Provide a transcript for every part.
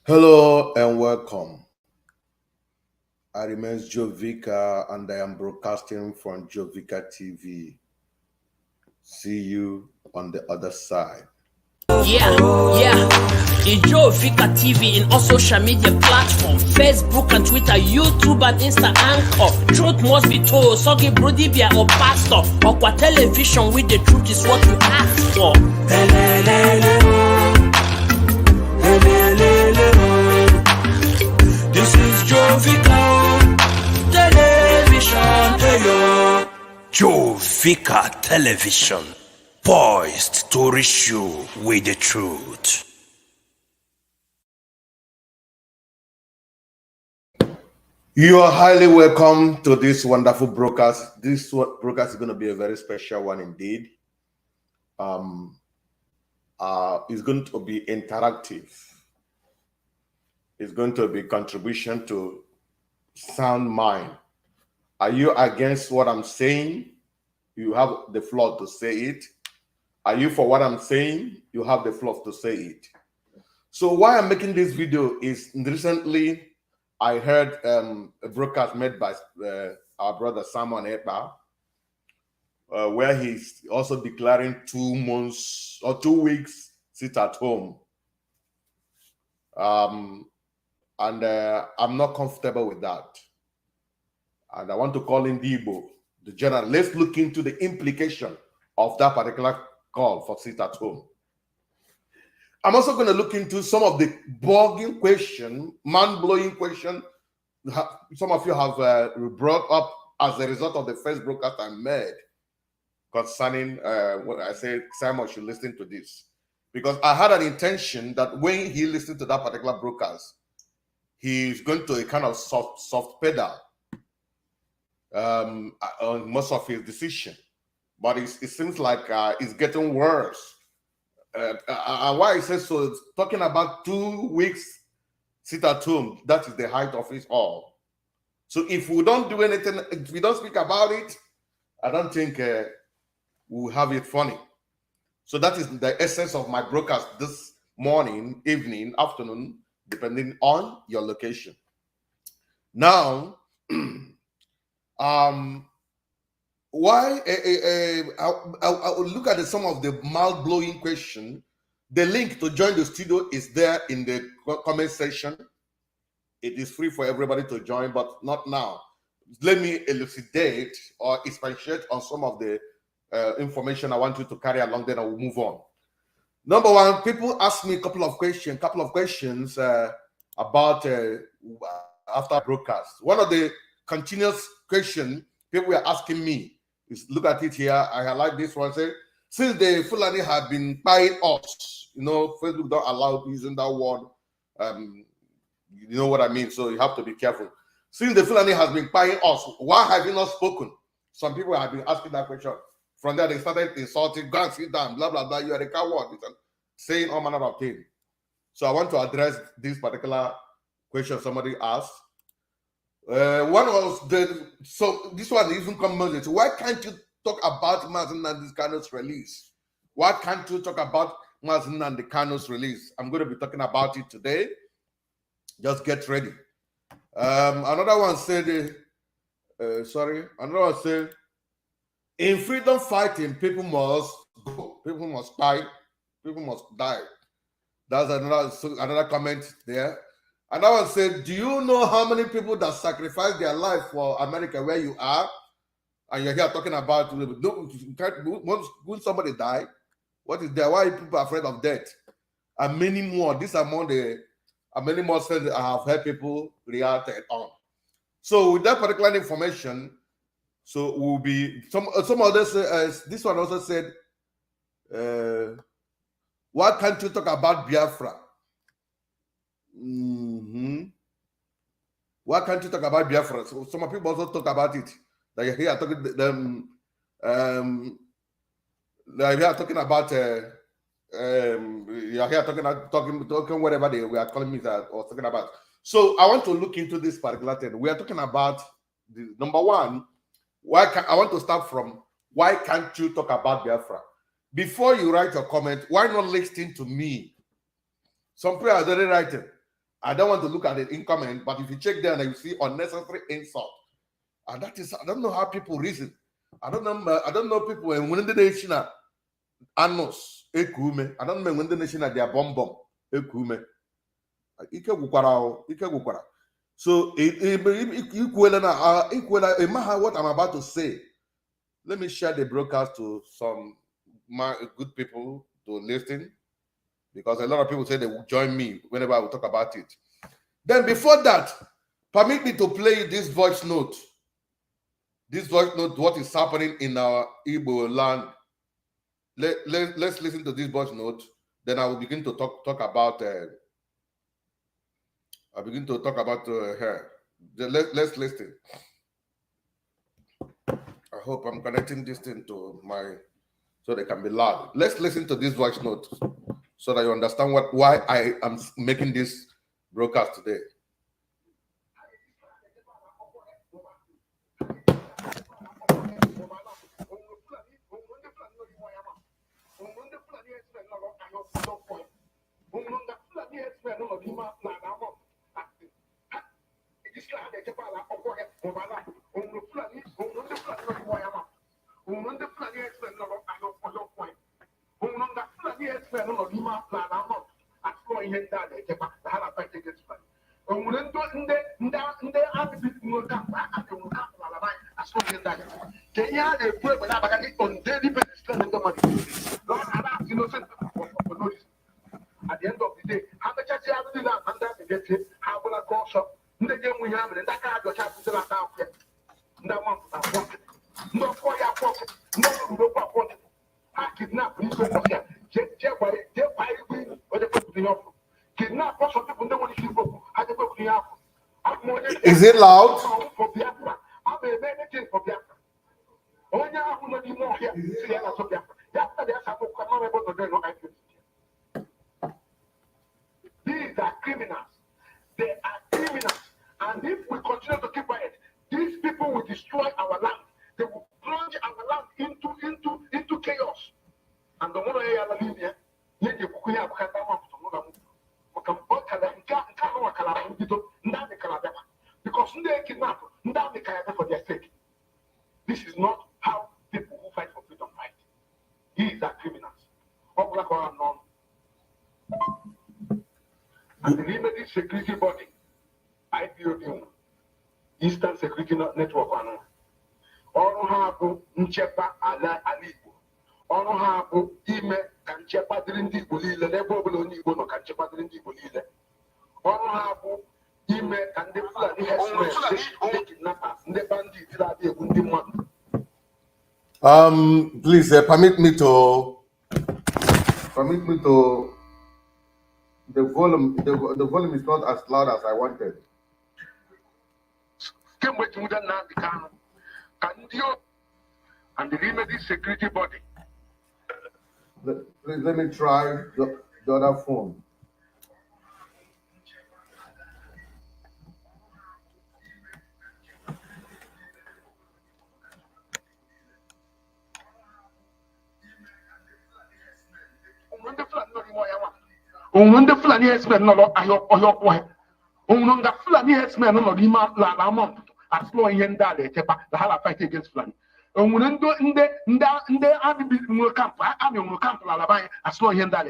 Hello and welcome. I remain Jovika and I am broadcasting from Jovika TV. See you on the other side. Yeah. Enjoy Vika TV in all social media platforms: Facebook and Twitter, YouTube and Insta Anchor. Truth must be told, Sogi Brodibia or Pastor. Okwa television with the truth is what you ask for. This is Jovika Television. Hey, Jovika Television, poised to reach you with the truth. You are highly welcome to this wonderful broadcast. This broadcast is going to be a very special one indeed. It's going to be interactive. It's going to be contribution to sound mind. Are you against what I'm saying? You have the floor to say it. Are you for what I'm saying? You have the floor to say it. So why I'm making this video is recently I heard a broadcast made by our brother Simon Ekpa, where he's also declaring 2 months or 2 weeks sit at home. And I'm not comfortable with that. And I want to call in Ndi Igbo, the general. Let's look into the implication of that particular call for sit at home. I'm also going to look into some of the bugging question, mind-blowing question some of you have brought up as a result of the first broadcast I made concerning what I said Simon should listen to this. Because I had an intention that when he listened to that particular broadcast, he's going to a kind of soft pedal on most of his decision. But it seems like it's getting worse. Why I say so, it's talking about 2 weeks sit at home, that is the height of it all. So if we don't do anything, if we don't speak about it, I don't think we'll have it funny. So that is the essence of my broadcast this morning, evening, afternoon, depending on your location. Now, why I'll look at some of the mind-blowing question. The link to join the studio is there in the comment section. It is free for everybody to join, but not now. Let me elucidate or expatiate on some of the information I want you to carry along, then I will move on. Number one, people ask me a couple of questions about after broadcast. One of the continuous questions people were asking me is, look at it here. I highlight this one. Say, since the Fulani have been buying us, Facebook don't allow using that word. You know what I mean? So you have to be careful. Since the Fulani has been buying us, why have you not spoken? Some people have been asking that question. From there, they started insulting, go and sit down, blah, blah, blah. You are a coward, saying all manner of things. So I want to address this particular question somebody asked. One was so this one even comes. Why can't you talk about Mazen and Kano's release? Why can't you talk about Mazen and the Kano's release? I'm going to be talking about it today. Just get ready. Another one said, another one said, in freedom fighting, people must go, people must fight, people must die. That's another comment there. Another one said, do you know how many people that sacrifice their life for America where you are? And you're here talking about, won't somebody die? What is there? Why are people afraid of death? And many more. These are among the many more things that I have heard people react on. So with that particular information, so we'll be some others. This one also said, why can't you talk about Biafra? Why can't you talk about Biafra? So some people also talk about it. That you're here talking them. You're here talking about. You're here talking whatever they were calling me that or talking about. So I want to look into this particular thing. We are talking about the number one. I want to start from why can't you talk about Biafra? Before you write your comment, why not listen to me? Some people are already writing. I don't want to look at it in comment, but if you check there and you see unnecessary insult, and that is, I don't know how people reason. I don't know people when the nation are annos ekume. I don't know when the nation are their bomb ekume. Ike gukwara. So equal what I'm about to say. Let me share the broadcast to some good people to listen, because a lot of people say they will join me whenever I will talk about it. Then before that, permit me to play this voice note. This voice note, what is happening in our Igbo land. Let's listen to this voice note. Then I will begin to talk about. I'll begin to talk about her. Let's listen. I hope I'm connecting this thing to my, so they can be loud. Let's listen to this voice note so that you understand why I am making this broadcast today. At the end of the day, how much I have to do that under the get how will I go shop? The game we have and that card your chap to that out here. No one pocket. No for your pocket. No pocket. I kidnap you for here. Kidnap some people don't want to keep up. I go to the apple. Is it loud? For Biafra. I may make anything for Biafra. Only I will not be more here. See, I saw Biafra. After there's a book, I'm not able to do no activity. These are criminals. They are criminals. And if we continue to keep quiet, these people will destroy our land. They will plunge our land into chaos. And the more I live here, because they kidnap for their sake. This is not how people who fight for freedom fight. These are criminals. And the limited security body, IPOB, Eastern Security Network, all have Nchepa ala Igbo, all have ime can Chepa Ndi Igbo, level below Igbo, no can Chepa Ndi Igbo, all have ime can the Fulani has kidnappers, the bandits that they would demand. Please permit me to the volume is not as loud as I wanted. And the limited security body. Please let me try the other phone. On the Fulani herdsmen, no, I your wife. On the Fulani herdsmen, no, Lima, La Mont, as flowing in that, the Hala fight against Fulani. On when in the army will camp, army will camp, Lalabai, as flowing in that.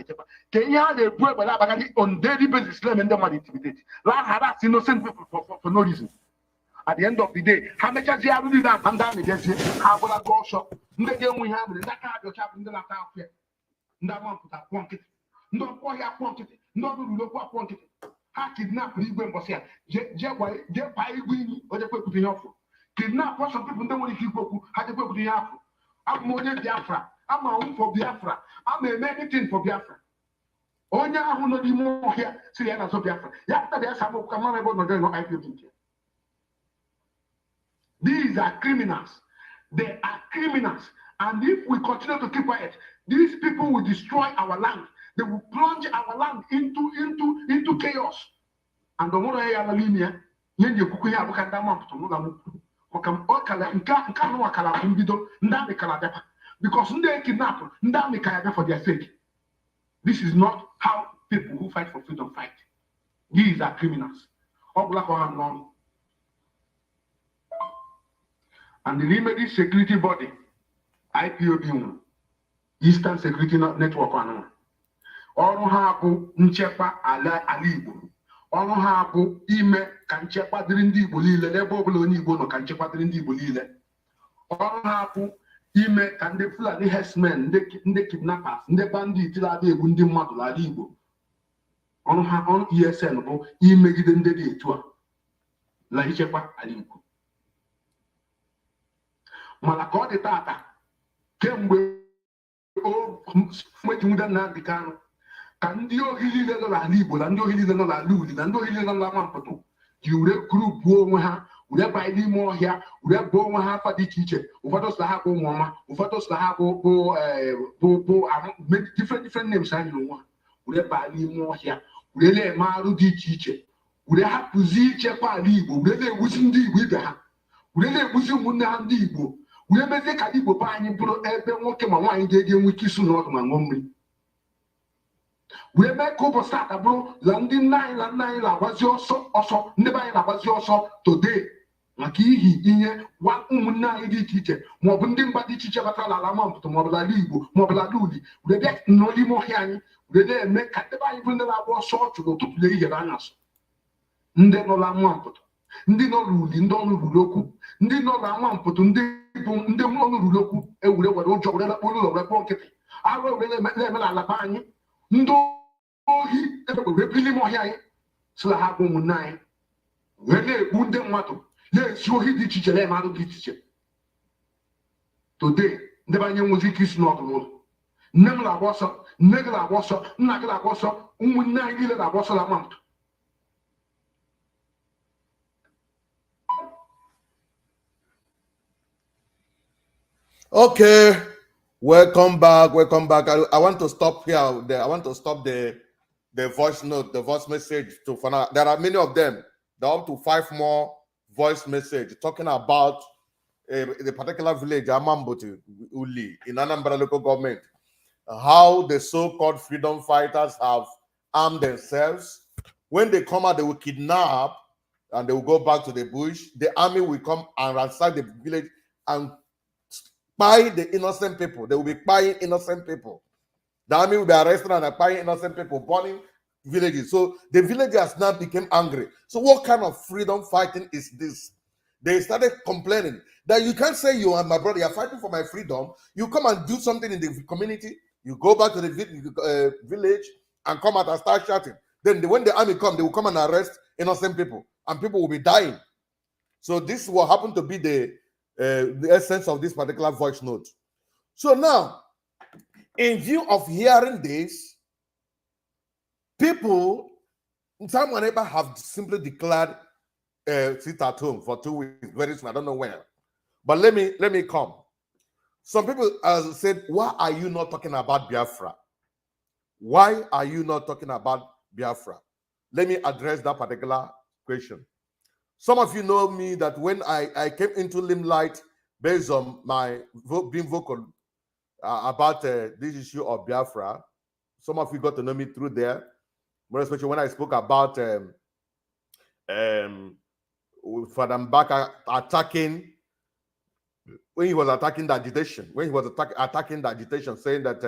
Kenya, they work on daily basis, let them intimidate. La harass innocent people for no reason. At the end of the day, how much has he ever done? And down against it, how will I go shop? The game we have in that card, your chap in the last out here. No one put that quantity. No boy quantity. No local quantity. I kidnap Igbo was here. Get by Igbo or the people in Yafo. Kidnap what some people don't want to keep up. Had to go to Yafo. I'm more than Biafra. I'm a home for Biafra. I'm a anything for Biafra. Onya who know the more here. See, I'm so Biafra. After there's some of come on about no IPO. These are criminals. They are criminals. And if we continue to keep quiet, these people will destroy our land. They will plunge our land into chaos. And the more I am linear, you kukuya bukandama to Mukam Okala and Kanwakala Umbido, Ndami Kalada. Because they kidnap Ndami Kalada for their sake. This is not how people who fight for freedom fight. These are criminals. All black on non. And the limited security body, IPOB, Eastern Security Network, ọrụ ha bụ nchekwa ala Igbo. Ọrụ ha bụ ime ka nchekwa dịrị ndị Igbo niile n'ebe ọbụla onye Igbo nọ, ka nchekwa dịrị ndị Igbo niile. Ọrụ ha bụ ime ka ndị Fulani herdsmen, ndị kidnappers, ndị bandit na-adị egbu ndị mmadụ n'ala Igbo. Ọrụ ha, ọrụ ESN bụ imegide ndị dị etu a na ichekwa ala Igbo. Mana ka ọ dị tata, kemgbe mgbe Nnamdi Kanu, ka ndị ohi niile nọ n'ala Igbo na ndị ohi niile nọ n'ala Uli na ndị ohi niile nọ n'ama mpụtụ ji were grupuo onwe ha, were banye n'ime ọhịa, were gbuo onwe ha afa dị iche iche. Ụfọdụ sị ha bụ ụmụọma, ụfọdụ sị ha bụ different names ha nyere onwe ha, were banye n'ime ọhịa, were na-eme arụ dị iche iche, were hapụzi ichekwa ala Igbo, were na-egbuzi ndị Igbo ibe ha, were na-egbuzi ụmụnne ha ndị Igbo, were mezie ka Igbo be anyị bụrụ ebe nwoke ma nwaanyị ga-eji enwe ike isu n'ọdụ ma ṅụọ mmiri. Wee mee ka ụbọchị ata bụrụ na ndị nna anyị na nna anyị na-agbazi ọsọ, ndị be anyị na-agbazi ọsọ today maka ihi ihe ụmụnne anyị dị iche iche, maọbụ ndị mba dị iche iche batara n'ala Mampụtụ, maọbụ n'ala Igbo, maọbụ n'ala Uli, were bịa n'ime ọhịa anyị, were na-eme ka ndị be anyị bụ ndị na-agba ọsọ ọchụ n'ụtụtụ na ehihie na anyasị. Ndị nọ na Mampụtụ, ndị nọ n'Uli, ndị ọnụ ruru okwu, ndị nọ na Mampụtụ, ndị bụ ndị ọnụ ruru okwu, ewure were ụjọ were lakporo ụlọ were kpọọ nkịtị, arụ were na-eme n'ala be anyị. Ndị ohi ebe were bili n'ime ọhịa anyị sịla ha bụ ụmụnne anyị, wee na-egbu ndị mmadụ, na-esi ohi dị iche iche, na-eme arụ dị iche iche. Today ndị be anyị enwezi ike isi n'ọdụ n'ụlọ. Nne m na-agba ọsọ, nne gị na-agba ọsọ, nna gị na-agba ọsọ, ụmụnne anyị niile na-agba ọsọ na Mampụtụ. Okay, welcome back. Welcome back. I want to stop here. I want to stop the voice note, the voice message. For now, there are many of them. There are up to 5 more voice message talking about the particular village, Amambuti, Uli, in Anambra local government. How the so-called freedom fighters have armed themselves. When they come out, they will kidnap and they will go back to the bush. The army will come and ransack the village and spy the innocent people. They will be spying innocent people. The army will be arresting and spying innocent people, burning villages. So the villagers now became angry. So what kind of freedom fighting is this? They started complaining that you can't say you are my brother, you're fighting for my freedom. You come and do something in the community. You go back to the village and come out and start shouting. Then when the army come, they will come and arrest innocent people, and people will be dying. So this will happen to be the essence of this particular voice note. So now, in view of hearing this, people, some neighbor have simply declared sit at home for 2 weeks. Very soon, I don't know when. But let me come. Some people said, why are you not talking about Biafra? Why are you not talking about Biafra? Let me address that particular question. Some of you know me that when I came into limelight based on my being vocal about this issue of Biafra, some of you got to know me through there, more especially when I spoke about Father Mbaka attacking, when he was attacking the agitation, attacking the agitation, saying that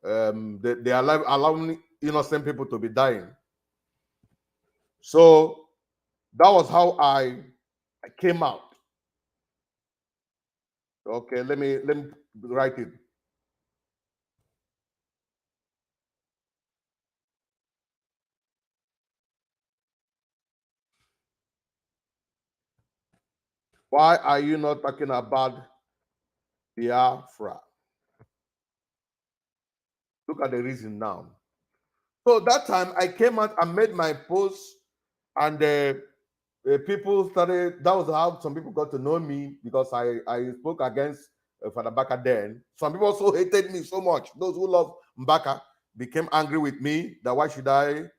they are allowing innocent people to be dying. So that was how I came out. Okay, let me write it. Why are you not talking about Biafra? Look at the reason now. So that time I came out and made my post, and people started. That was how some people got to know me, because I spoke against Father Mbaka then. Some people also hated me so much. Those who love Mbaka became angry with me that why should I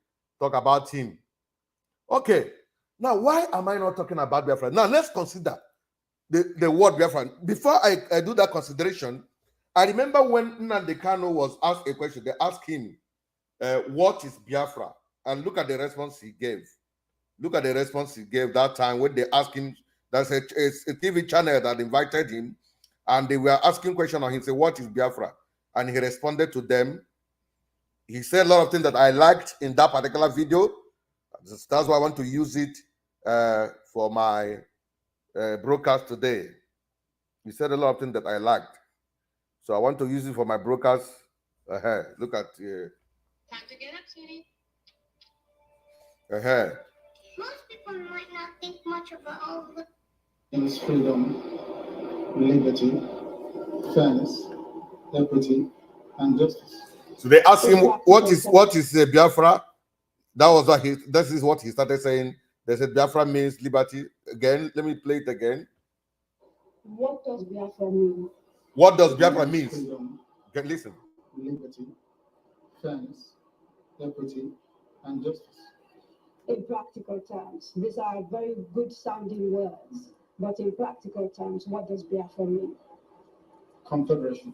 talk about him? Okay. Now, why am I not talking about Biafra? Now, let's consider the word Biafra. Before I do that consideration, I remember when Nnamdi Kanu was asked a question. They asked him, what is Biafra? and look at the response he gave. Look at the response he gave that time when they asked him. There's a TV channel that invited him, and they were asking questions on him. Say, what is Biafra? And he responded to them. He said a lot of things that I liked in that particular video. That's why I want to use it for my broadcast today. He said a lot of things that I liked. So I want to use it for my broadcast. Look at Time to get up, sweetie. Most people might not think much about all the is freedom, liberty, fairness, equity, and justice. So they asked him, what is Biafra? That was what this is what he started saying. They said Biafra means liberty. Again, let me play it again. What does Biafra mean? What does Biafra mean? Freedom, Okay, listen. liberty, fairness, equity, and justice. In practical terms, these are very good sounding words, but in practical terms, what does Biafra mean? Confederation.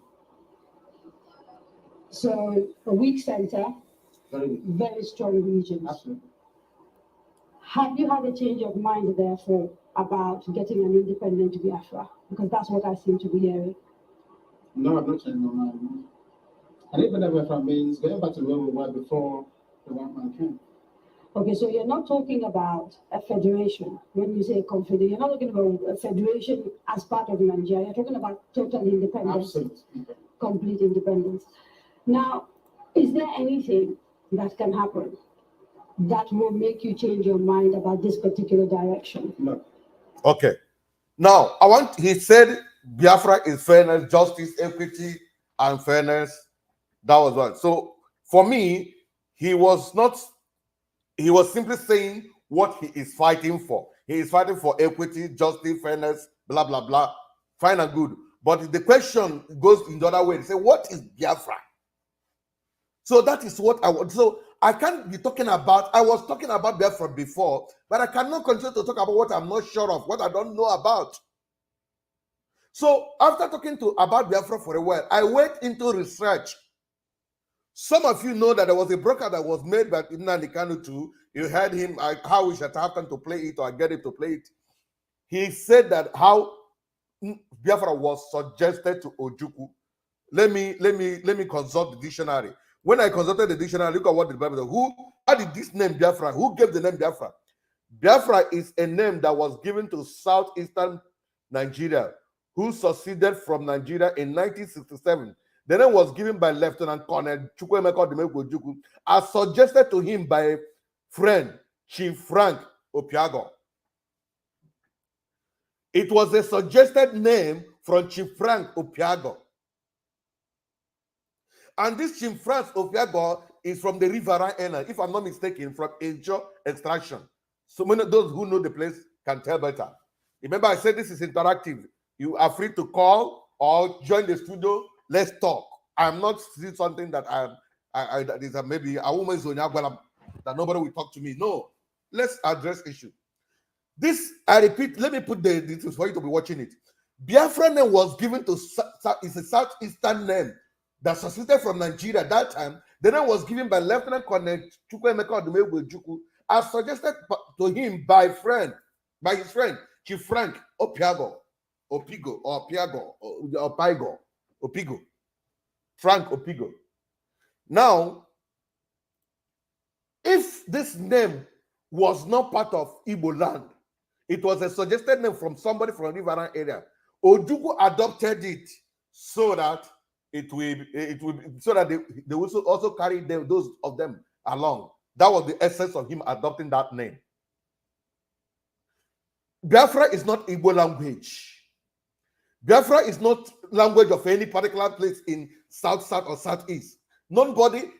So a weak center, Very good. very strong regions. Absolutely. Have you had a change of mind, therefore, about getting an independent Biafra? Because that's what I seem to be hearing. No, I've not changed my mind. And even if I means going back to where we were before the white man came. Okay, so you're not talking about a federation when you say confederation. You're not talking about a federation as part of Nigeria. You're talking about total independence, Absolutely. complete independence. Now, is there anything that can happen that will make you change your mind about this particular direction? No. Okay. Now, he said Biafra is fairness, justice, equity, and fairness. That was one. So for me, he was simply saying what he is fighting for. He is fighting for equity, justice, fairness, blah, blah, blah. Fine and good. But the question goes in the other way. They say, what is Biafra? So that is what I want. So I can't be talking about, I was talking about Biafra before, but I cannot continue to talk about what I'm not sure of, what I don't know about. So after talking about Biafra for a while, I went into research. Some of you know that there was a broker that was made by Ndi Igbo too. You heard him, how we should have time to play it or get him to play it. He said that how Biafra was suggested to Ojukwu. Let me consult the dictionary. When I consulted the dictionary, look at what the Bible said. How did this name Biafra? Who gave the name Biafra? Biafra is a name that was given to southeastern Nigeria, who succeeded from Nigeria in 1967. The name was given by Lieutenant Colonel Chukwuemeka Ojukwu, as suggested to him by a friend, Chief Frank Opiago. It was a suggested name from Chief Frank Opiago. And this Chief Frank Opiago is from the Riverine Island, if I'm not mistaken, from Ejo extraction. So many of those who know the place can tell better. Remember, I said this is interactive. You are free to call or join the studio. Let's talk. I'm not saying something that that is maybe a woman's that nobody will talk to me. No, let's address issue. This, I repeat, let me put the details for you to be watching it. Biafra name was given to, it's a southeastern name that succeeded from Nigeria at that time. The name was given by Lieutenant Colonel Chukwuemeka Ojukwu, as suggested to him by his friend, Chief Frank Opiago, Opigo. Frank Opigo. Now, if this name was not part of Igbo land, it was a suggested name from somebody from the Riverine area. Ojukwu adopted it so that it will so that they will also carry those of them along. That was the essence of him adopting that name. Biafra is not Igbo language. Biafra is not language of any particular place in South or Southeast. Nobody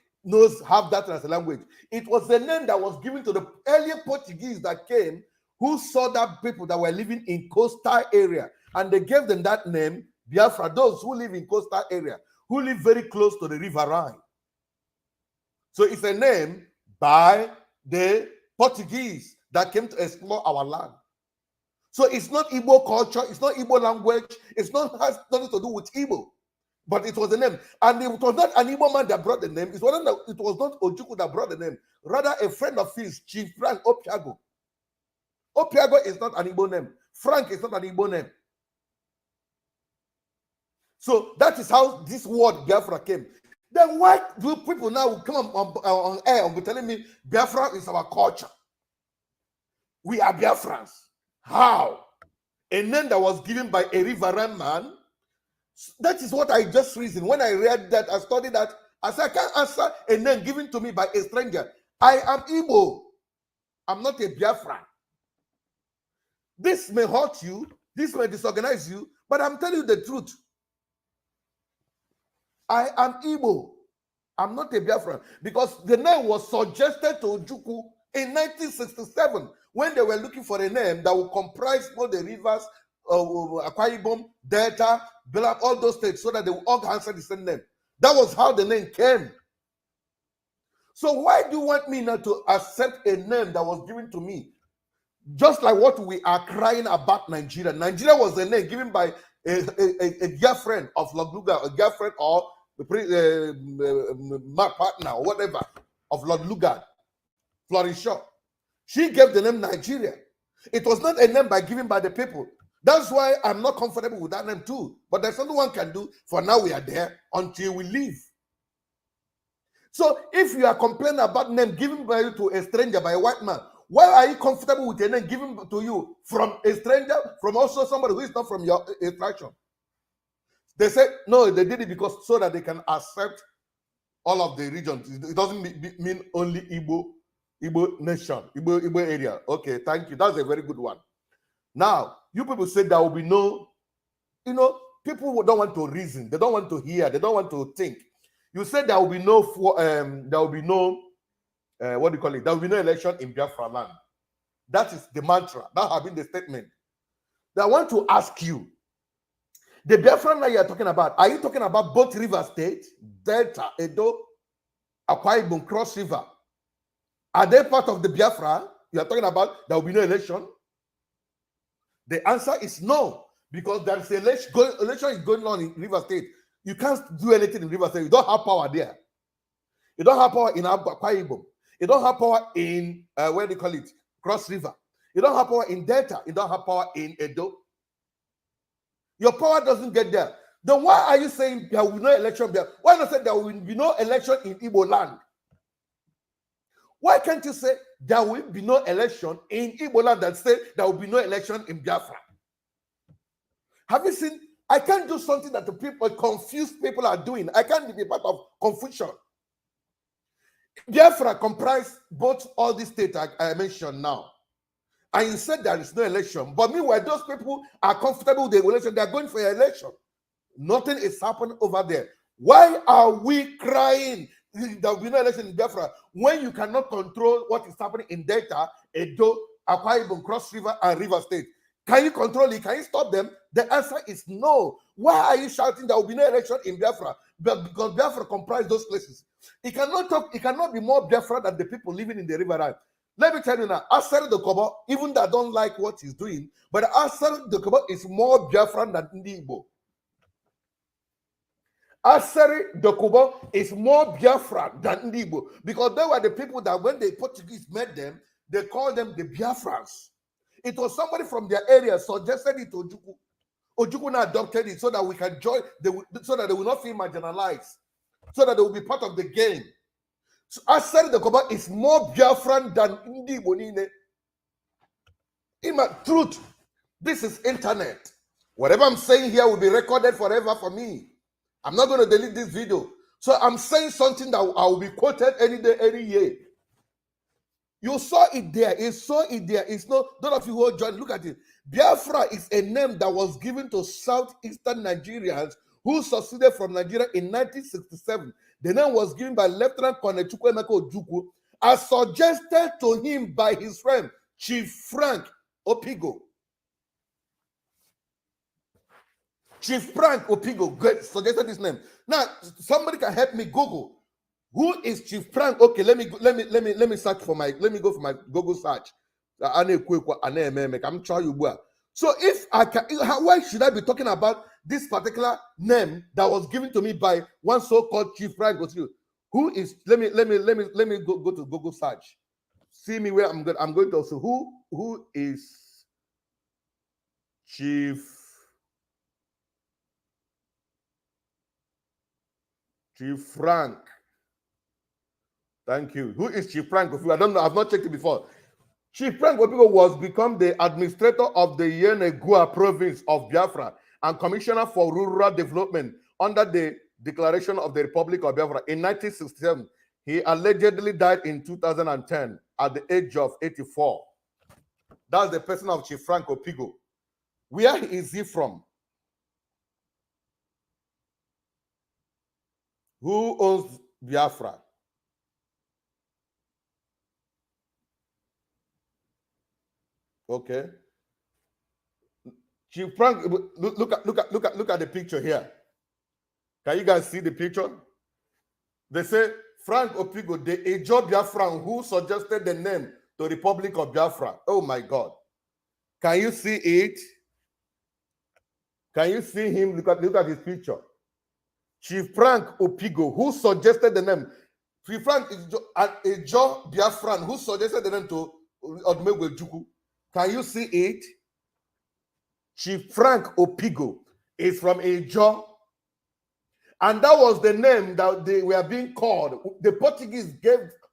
have that as a language. It was a name that was given to the earlier Portuguese that came, who saw that people that were living in coastal area, and they gave them that name, Biafra. Those who live in coastal area, who live very close to the Riverine. So it's a name by the Portuguese that came to explore our land. So it's not Igbo culture, it's not Igbo language, has nothing to do with Igbo. But it was the name. And it was not an Igbo man that brought the name. It was not Ojukwu that brought the name. Rather, a friend of his, Chief Frank Opiago. Opiago is not an Igbo name. Frank is not an Igbo name. So that is how this word Biafra came. Then why do people now come on air and be telling me Biafra is our culture? We are Biafrans. How? A name that was given by a Riverine man. That is what I just reasoned. When I read that, I studied that. I said, I can't answer a name given to me by a stranger. I am Igbo. I'm not a Biafran. This may hurt you. This may disorganize you. But I'm telling you the truth. I am Igbo. I'm not a Biafran. Because the name was suggested to Ojukwu in 1967 when they were looking for a name that would comprise all the rivers, Akwa Ibom, Delta, Belab, all those states, so that they would all answer the same name. That was how the name came. So why do you want me now to accept a name that was given to me? Just like what we are crying about Nigeria. Nigeria was a name given by a girlfriend of Lugard, a girlfriend or my partner or whatever of Lord Lugard, Flourish Shaw. She gave the name Nigeria. It was not a name given by the people. That's why I'm not comfortable with that name too. But there's something one can do. For now, we are there until we leave. So if you are complaining about name given by you to a stranger by a white man, why are you comfortable with a name given to you from a stranger, from also somebody who is not from your extraction? They said, no, they did it because so that they can accept all of the regions. It doesn't mean only Igbo nation, Igbo area. Okay, thank you. That's a very good one. Now, you people say there will be no, people don't want to reason. They don't want to hear. They don't want to think. You said there will be no, what do you call it? There will be no election in Biafra land. That is the mantra. That has been the statement. I want to ask you, the Biafra land you are talking about, are you talking about both river states, Delta, Edo, Akwa Ibom, Cross River? Are they part of the Biafra you are talking about? There will be no election. The answer is no, because there is election is going on in River State. You can't do anything in River State. You don't have power there. You don't have power in Akwa Ibom. You don't have power in where do you call it? Cross River. You don't have power in Delta. You don't have power in Edo. Your power doesn't get there. Then why are you saying there will be no election there? Why not say there will be no election in Igbo land? Why can't you say there will be no election in Igbo land and say there will be no election in Biafra? Have you seen? I can't do something that the people, confused people are doing. I can't be part of confusion. Biafra comprise both all these states I mentioned now. And you said there is no election. But meanwhile, those people are comfortable with the election. They are going for an election. Nothing is happening over there. Why are we crying there will be no election in Biafra when you cannot control what is happening in Delta, Edo, Akwa Ibom, Cross River, and River State? Can you control it? Can you stop them? The answer is no. Why are you shouting there will be no election in Biafra? Because Biafra comprises those places. It cannot be more Biafra than the people living in the river line. Let me tell you now, Asari the Kobo, even though I don't like what he's doing, but Asari the Kobo is more Biafran than Ndi Igbo. Asari the Kobo is more Biafran than Ndi Igbo, because they were the people that when the Portuguese met them, they called them the Biafrans. It was somebody from their area suggested it to Ojukwu. Ojukwu now adopted it so that we can join, so that they will not feel marginalized, so that they will be part of the game. So Asari the Koba is more Biafran than Ndi Igbo. In my truth, this is internet. Whatever I'm saying here will be recorded forever for me. I'm not going to delete this video. So I'm saying something that I will be quoted any day, any year. You saw it there. You saw it there. It's not, those of you who joined, look at it. Biafra is a name that was given to southeastern Nigerians who succeeded from Nigeria in 1967. The name was given by Lieutenant Colonel Chukwuemeka Ojukwu as suggested to him by his friend, Chief Frank Opigo. Chief Frank Opigo suggested this name. Now, somebody can help me Google. Who is Chief Frank? Okay, let me search for let me go for my Google search. I'm trying you. So if I can, why should I be talking about this particular name that was given to me by one so-called Chief Frank Opigo. Who is? Let me go to Google search. See me where I'm going. I'm going to also who is Chief Frank. Thank you. Who is Chief Frank Opigo? I don't know. I've not checked it before. Chief Frank Opigo was become the administrator of the Yenegua province of Biafra and commissioner for rural development under the Declaration of the Republic of Biafra in 1967. He allegedly died in 2010 at the age of 84. That's the person of Chief Frank Opigo. Where is he from? Who owns Biafra? Okay. Chief Frank, look at the picture here. Can you guys see the picture? They say Frank Opigo, the Ejo Biafran who suggested the name to Republic of Biafra. Oh my God. Can you see it? Can you see him? Look at his picture. Chief Frank Opigo, who suggested the name. Chief Frank is Ejo Biafran who suggested the name to Odumegwu Ojukwu. Can you see it? Chief Frank Opigo is from Ejo. And that was the name that they were being called. The Portuguese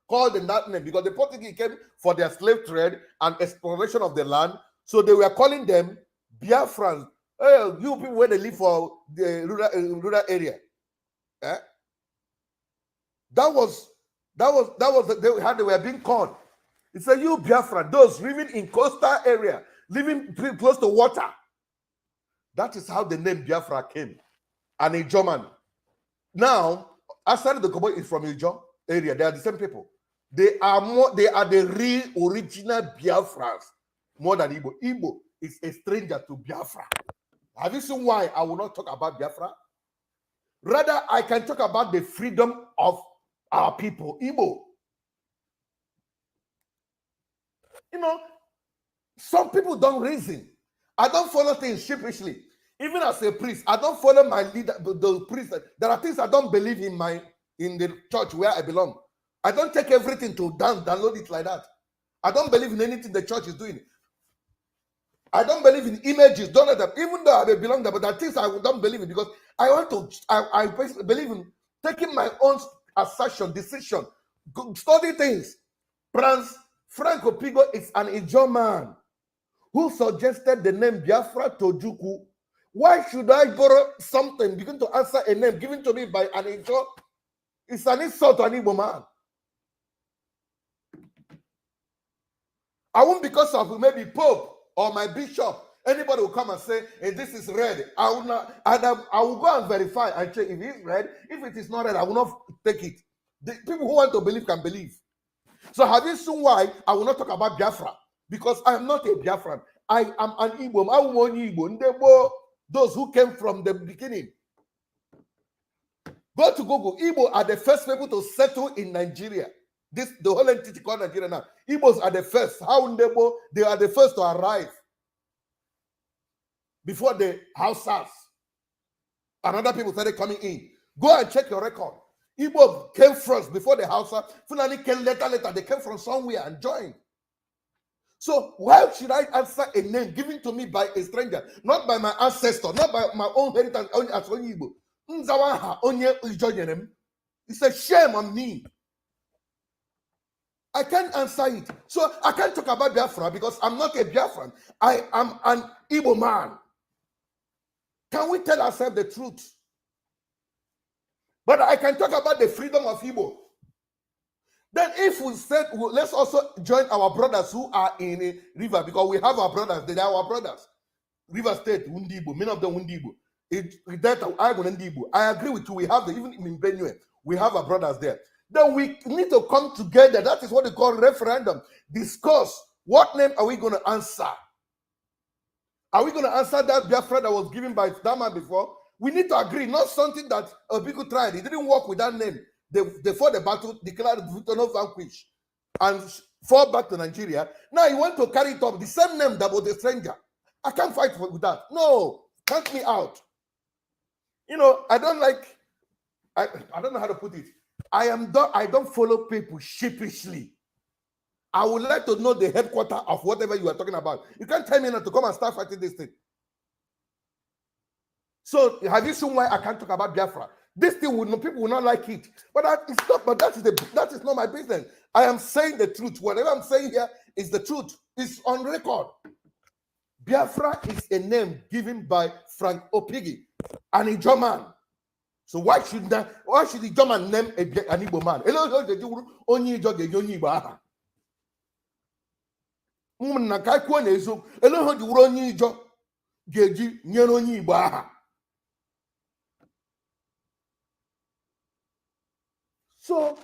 called them that name because the Portuguese came for their slave trade and exploration of the land. So they were calling them Biafrans. Oh, you people where they live for the rural area. Eh? That was how they were being called. It said, you Biafran, those living in coastal area, living close to water. That is how the name Biafra came. And a German. Now, outside the Kobo is from Ijo area. They are the same people. They are the real original Biafrans more than Igbo. Igbo is a stranger to Biafra. Have you seen why I will not talk about Biafra? Rather, I can talk about the freedom of our people, Igbo. You know, some people don't reason. I don't follow things sheepishly. Even as a priest, I don't follow my leader, the priest. There are things I don't believe in the church where I belong. I don't take everything to download it like that. I don't believe in anything the church is doing. I don't believe in images. Don't let them. Even though I belong there, but there are things I don't believe in because I basically believe in taking my own assertion, decision, study things. Frank Opigo is an Ijo man who suggested the name Biafra to Ojukwu. Why should I borrow something, begin to answer a name given to me by an Ijo? It's an insult to an Igbo man. I won't, because of maybe Pope or my bishop, anybody will come and say, hey, this is red. I will go and verify and check if it's red. If it is not red, I will not take it. The people who want to believe can believe. So have you seen why I will not talk about Biafra? Because I am not a Biafran. I am an Igbo. I am one Igbo. Ndebo, those who came from the beginning. Go to Google. Igbo are the first people to settle in Nigeria. The whole entity called Nigeria now. Igbos are the first. How Ndebo? They are the first to arrive before the Hausas. And other people started coming in. Go and check your record. Igbo came first before the Hausa. Fulani came later. They came from somewhere and joined. So why should I answer a name given to me by a stranger, not by my ancestor, not by my own heritage as Igbo? It's a shame on me. I can't answer it. So I can't talk about Biafra because I'm not a Biafran. I am an Igbo man. Can we tell ourselves the truth? But I can talk about the freedom of Igbo. Then if we said, well, let's also join our brothers who are in a river, because we have our brothers, they are our brothers. River State, Ndi Igbo, many of them Ndi Igbo. I agree with you. We have even in Benue, we have our brothers there. Then we need to come together. That is what they call referendum. Discuss what name are we going to answer. Are we going to answer that Biafra that was given by Dama before? We need to agree, not something that people tried. It didn't work with that name. They fought the battle, declared no vanquish, and fought back to Nigeria. Now you want to carry it up, the same name that was the stranger. I can't fight with that. No, count me out. You know, I don't like, I don't know how to put it. I don't follow people sheepishly. I would like to know the headquarters of whatever you are talking about. You can't tell me not to come and start fighting this thing. So have you seen why I can't talk about Biafra? This thing people will not like it. But that is not my business. I am saying the truth. Whatever I'm saying here is the truth. It's on record. Biafra is a name given by Frank Opigi, an Igbo man. So why should the Igbo man name an Igbo man? So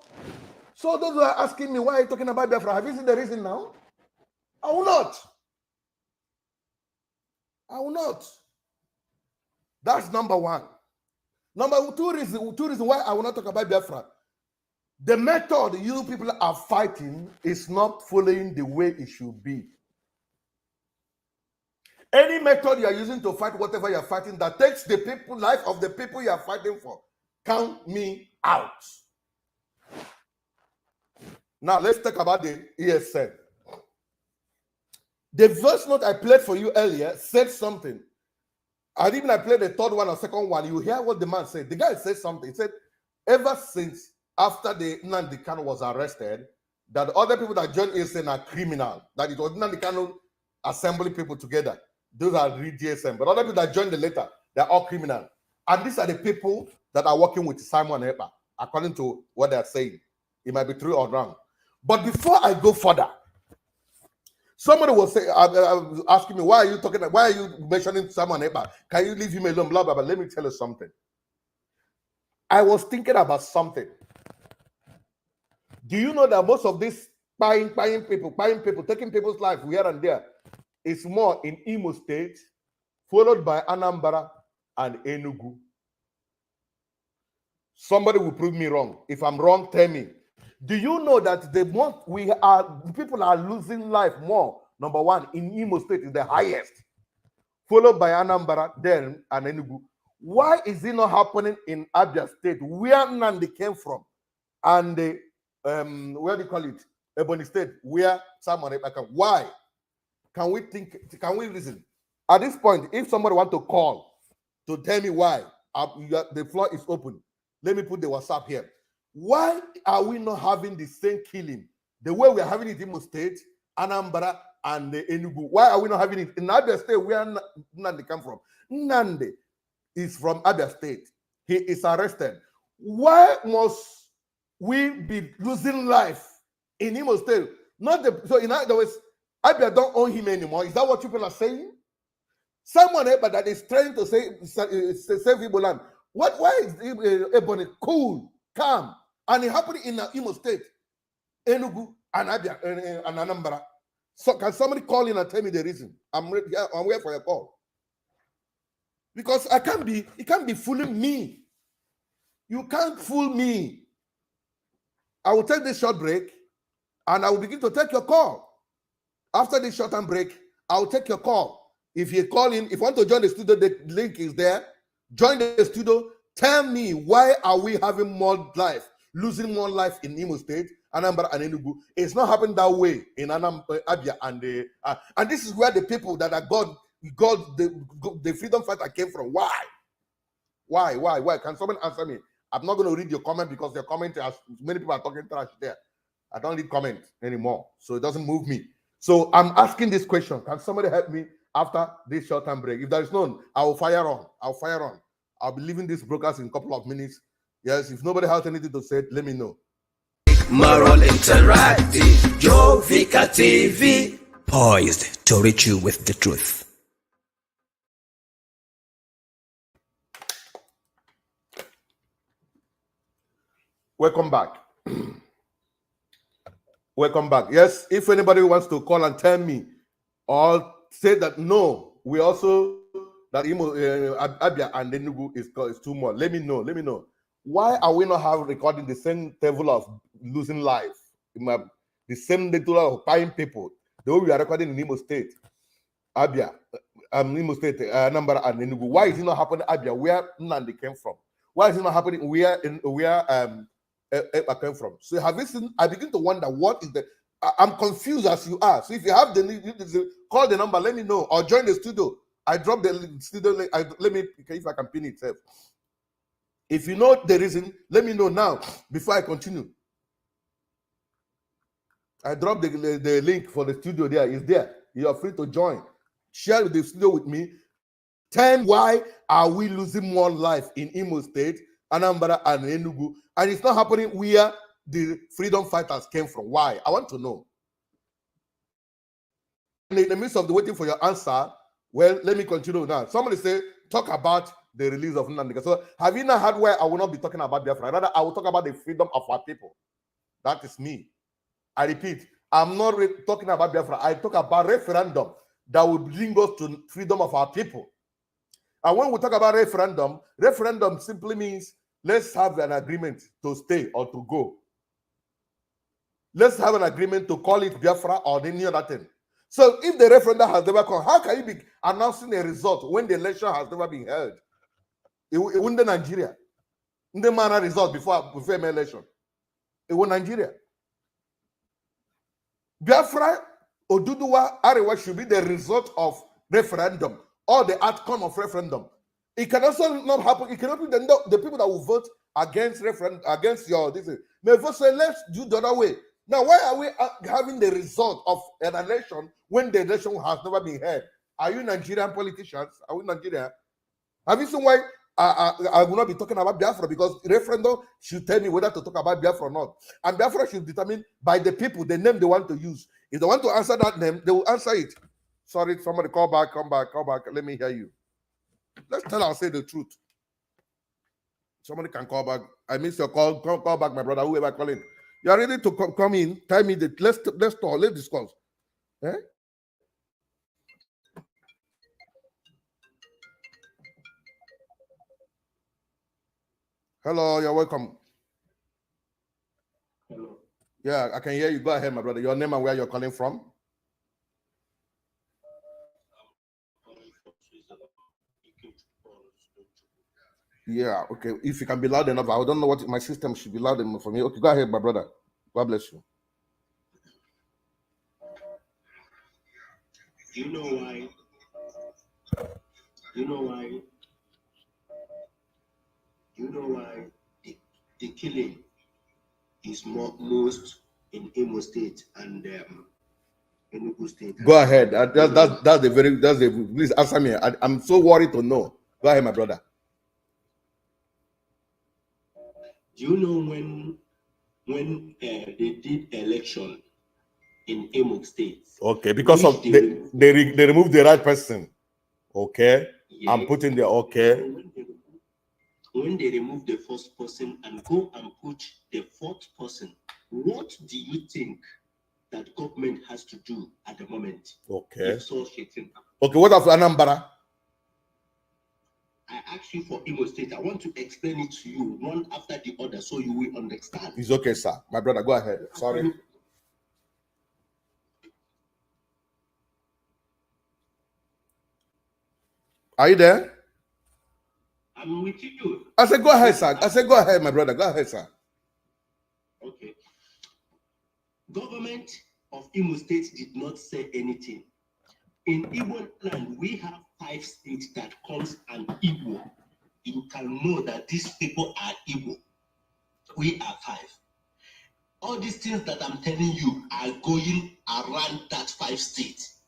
those who are asking me why are you talking about Biafra, have you seen the reason now? I will not. I will not. That's number one. Number two reason why I will not talk about Biafra. The method you people are fighting is not following the way it should be. Any method you are using to fight whatever you are fighting that takes the life of the people you are fighting for, count me out. Now let's talk about the ESN. The voice note I played for you earlier said something. And even I played the third one or second one. You hear what the man said. The guy said something. He said, ever since after the Ndi Kanu was arrested, that other people that joined ESN are criminal. That it was Ndi Kanu assembling people together. Those are the GSM. But other people that joined the later, they're all criminal. And these are the people that are working with Simon Ekpa, according to what they're saying. It might be true or wrong. But before I go further, somebody was saying, asking me, why are you mentioning Simon Ekpa? Can you leave him alone? Blah, blah, blah. Let me tell you something. I was thinking about something. Do you know that most of this buying people, taking people's life here and there is more in Imo State, followed by Anambra and Enugu? Somebody will prove me wrong. If I'm wrong, tell me. Do you know that people are losing life more? Number one, in Imo State is the highest, followed by Anambra, then and Enugu. Why is it not happening in Abia State, where Nandi came from, and the where do you call it, Ebony State, where Simon Ekpa came? Why? Can we reason? At this point, if somebody want to call to tell me why, the floor is open. Let me put the WhatsApp here. Why are we not having the same killing the way we are having it in Imo State, Anambra, and Enugu? Why are we not having it in Abia State, where Nandi come from? Nandi is from Abia State. He is arrested. Why must we be losing life in Imo State? So in other words, Abia don't own him anymore. Is that what people are saying? Someone that is trying to save Igbo land. Why is Ebony cool, calm, and it happened in Imo State, Enugu, and Abia, and Anambra? So can somebody call in and tell me the reason? I'm waiting for your call. Because it can't be fooling me. You can't fool me. I will take this short break, and I will begin to take your call. After this short break, I will take your call. If you call in, if you want to join the studio, the link is there. Join the studio. Tell me, why are we having more life, losing more life in Imo State, Anambra and Enugu? It's not happening that way in Abia and this is where the people that are the freedom fighter came from. Why? Can someone answer me? I'm not going to read your comment because your comment, as many people are talking trash there. I don't read comment anymore, so it doesn't move me. So I'm asking this question. Can somebody help me after this short time break? If there is none, I will fire on. I'll be leaving this broadcast in a couple of minutes. Yes, if nobody has anything to say, let me know. Moral Interactive, Jovika TV, poised to reach you with the truth. Welcome back. Welcome back. Yes, if anybody wants to call and tell me or say that no, we also that Abia and Enugu is too much. Let me know. Why are we not recording the same level of losing life? The same level of buying people, the way we are recording in Imo State, Abia, Imo State, number and Enugu. Why is it not happening in Abia, where Nnamdi came from? Why is it not happening where Ekpa came from? So have you seen? I begin to wonder what is the. I'm confused as you are. So if you have the call the number, let me know, or join the studio. I dropped the studio. Let me if I can pin it. If you know the reason, let me know now before I continue. I dropped the link for the studio there. It's there. You are free to join. Share the studio with me. Tell me why are we losing more life in Imo State, Anambra, and Enugu, and it's not happening where the freedom fighters came from. Why? I want to know. In the midst of the waiting for your answer, well, let me continue now. Somebody say, talk about the release of Nnamdi. So have you not heard where I will not be talking about Biafra? Rather, I will talk about the freedom of our people. That is me. I repeat, I'm not talking about Biafra. I talk about referendum that will bring us to freedom of our people. And when we talk about referendum simply means let's have an agreement to stay or to go. Let's have an agreement to call it Biafra or any other thing. So if the referendum has never come, how can you be announcing a result when the election has never been held? It wouldn't Nigeria. In the manner result before election. It was Nigeria. Biafra, Oduduwa, Arewa should be the result of referendum or the outcome of referendum. It can also not happen. It cannot be the people that will vote against referendum, against your this. May vote say let's do the other way. Now, why are we having the result of an election when the election has never been held? Are you Nigerian politicians? Are we Nigeria? Have you seen why I will not be talking about Biafra? Because referendum should tell me whether to talk about Biafra or not. And Biafra should determine by the people the name they want to use. If they want to answer that name, they will answer it. Sorry, somebody call back, come back. Let me hear you. Let's tell and say the truth. Somebody can call back. I miss your call. Call back, my brother, whoever calling. You are ready to come in. Tell me that let's talk. Let's discuss. Eh? Hello, you're welcome. Hello. Yeah, I can hear you. Go ahead, my brother. Your name and where you're calling from. Yeah, okay. If you can be loud enough, I don't know what my system should be loud enough for me. Okay, go ahead, my brother. God bless you. Do you know why? Do you know why? Do you know why the killing is most in Imo State and Enugu State? Go ahead. Please answer me. I'm so worried to know. Go ahead, my brother. Do you know when they did election in Imo State? Okay, because of they removed the right person. Okay, yeah. I'm putting the okay. When they remove the first person and go and put the fourth person, what do you think that government has to do at the moment? Okay. Okay, what of Anambra? I asked you for Imo State. I want to explain it to you one after the other so you will understand. It's okay, sir. My brother, go ahead. Sorry. Are you there? I'm with you. I said, go ahead, sir. I said, go ahead, my brother. Go ahead, sir. Okay. Government of Imo State did not say anything. In Igbo land, we have 5 states that comes an Igbo. You can know that these people are Igbo. We are 5. All these things that I'm telling you are going around that 5 states.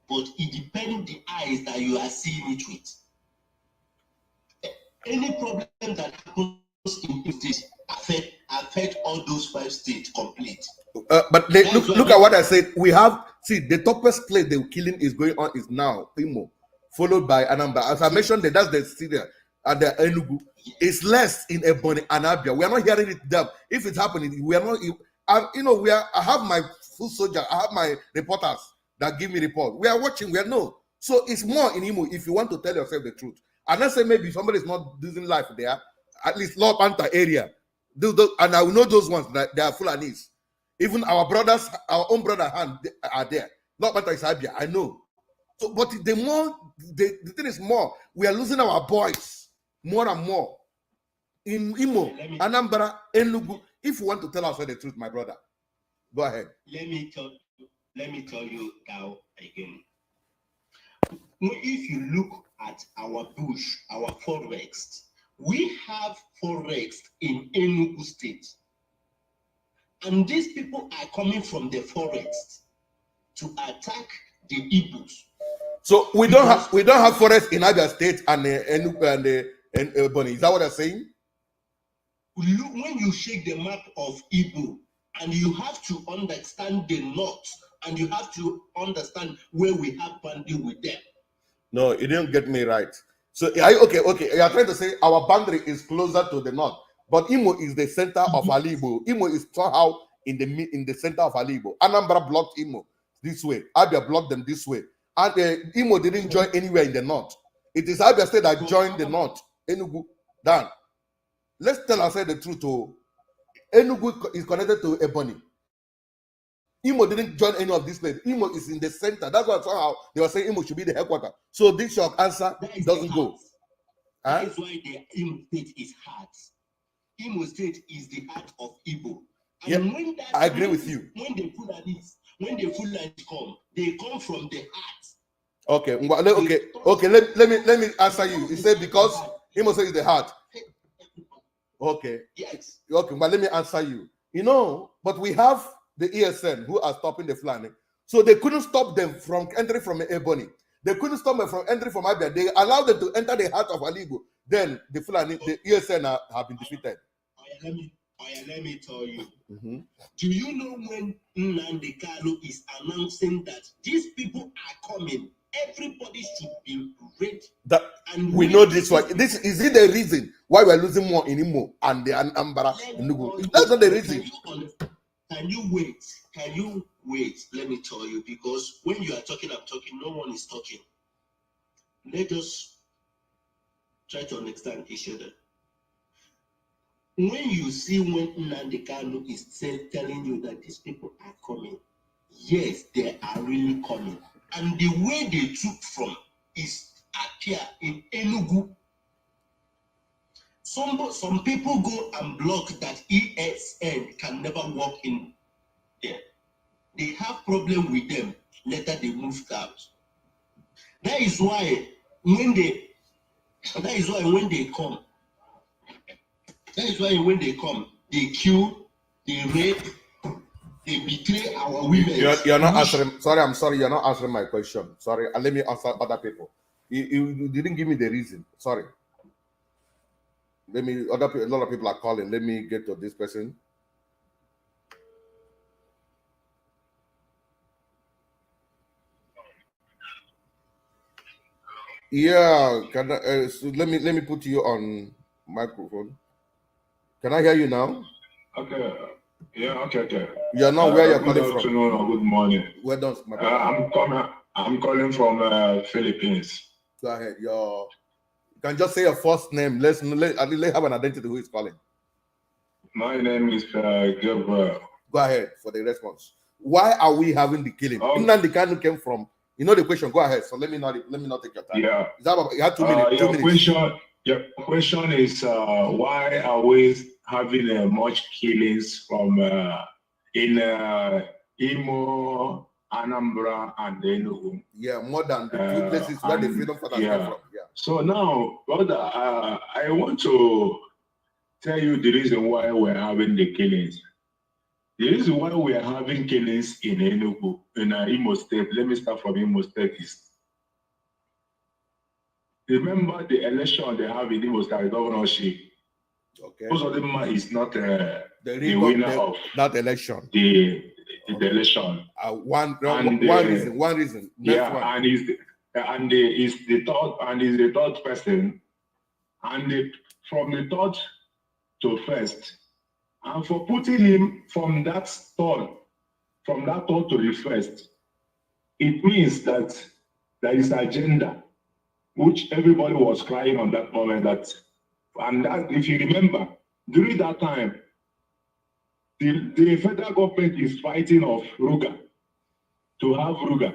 But it depends the eyes that you are seeing it with. Any problem that happens in the state affect all those 5 states complete. But look at what I said. We have the toughest place the killing is going on is now Imo, followed by Anambra. As I mentioned, that's the Syria and the Enugu. It's less in Ebonyi and Abia. We are not hearing it there. If it's happening, we are not. I have my full soldier. I have my reporters that give me report. We are watching. We are no. So it's more in Imo if you want to tell yourself the truth. And let's say maybe somebody is not losing life there, at least Lord Panther area. And I know those ones that they are Fulanis. Even our brothers, our own brother hand are there. Lord Panther is Abia, I know. So, but the more the thing is more, we are losing our boys more and more in Imo, Anambra, Enugu. If you want to tell us the truth, my brother, go ahead. Let me tell you now again. If you look at our bush, our forest, we have forest in Enugu State, and these people are coming from the forest to attack the Igbos. So we don't have forest in Abia State and Enugu and Ebonyi. Is that what they're saying? Look, when you shake the map of Igbo, and you have to understand the north, and you have to understand where we have boundary with them. No, you didn't get me right. So okay. You are trying to say our boundary is closer to the north, but Imo is the center of Alibo. Imo is somehow in the center of Alibo. Anambra blocked Imo this way. Abia blocked them this way. And Imo didn't join anywhere in the north. It is Abia State that joined the north. Enugu, done. Let's tell ourselves the truth. Oh, Enugu is connected to Ebonyi. Imo didn't join any of these places. Imo is in the center. That's why somehow they were saying Imo should be the headquarters. So this your answer doesn't go. That is why the Imo State is hard. Imo State is the heart of Igbo. And yep, when that, I agree with you. When the Fulanis come, they come from the heart. Okay. Let me answer you. You said because Imo State is the heart. Okay. Yes. Okay, but let me answer you. You know, but we have the ESN who are stopping the Fulani. So they couldn't stop them from entering from Ebonyi. They couldn't stop them from entering from Abia. They allowed them to enter the heart of Alibo. Then the Fulani, the ESN have been defeated. Let me tell you. Do you know when Ndi Igbo is announcing that these people are coming, everybody should be ready? That and we know this one. This is it the reason why we're losing more in Imo and the Anambra? That's not the reason. Can you wait? Can you wait? Let me tell you, because when you are talking, I'm talking, no one is talking. Let us try to understand each other. When you see when Ndi Igbo is telling you that these people are coming, yes, they are really coming. And the way they took from is appear in Enugu. Some people go and block that ESN can never walk in there. They have problem with them. Later they moved out. That is why when they come, they kill, they rape, they betray our women. You're not answering. Sorry, I'm sorry. You're not answering my question. Sorry. Let me answer other people. You didn't give me the reason. Sorry. A lot of people are calling. Let me get to this person. Yeah, so let me put you on microphone. Can I hear you now? Okay. Yeah. Okay. You're not where you're calling from. Good afternoon or good morning. Where does my brother? I'm calling from Philippines. Go ahead. You can just say your first name. Let's have an identity who is calling. My name is Gabriel. Go ahead for the response. Why are we having the killing? Nnamdi Kanu came from. You know the question. Go ahead. So let me not take your time. Yeah. Is that about, you had 2 minutes. Your question is why are we having much killings from in Imo, Anambra, and Enugu? Yeah, more than the two places where the freedom fighters came from. Yeah. So now, brother, I want to tell you the reason why we're having the killings. The reason why we are having killings in Enugu, in Imo State, let me start from Imo State. Remember the election they have in Imo State governorship. Okay. Most of them is not the winner of that election. The election. One reason. Next one. And is the third person, and from the third to first. And for putting him from that third to the first, it means that there is agenda, which everybody was crying on that moment. That if you remember, during that time, the federal government is fighting of Ruga, to have Ruga.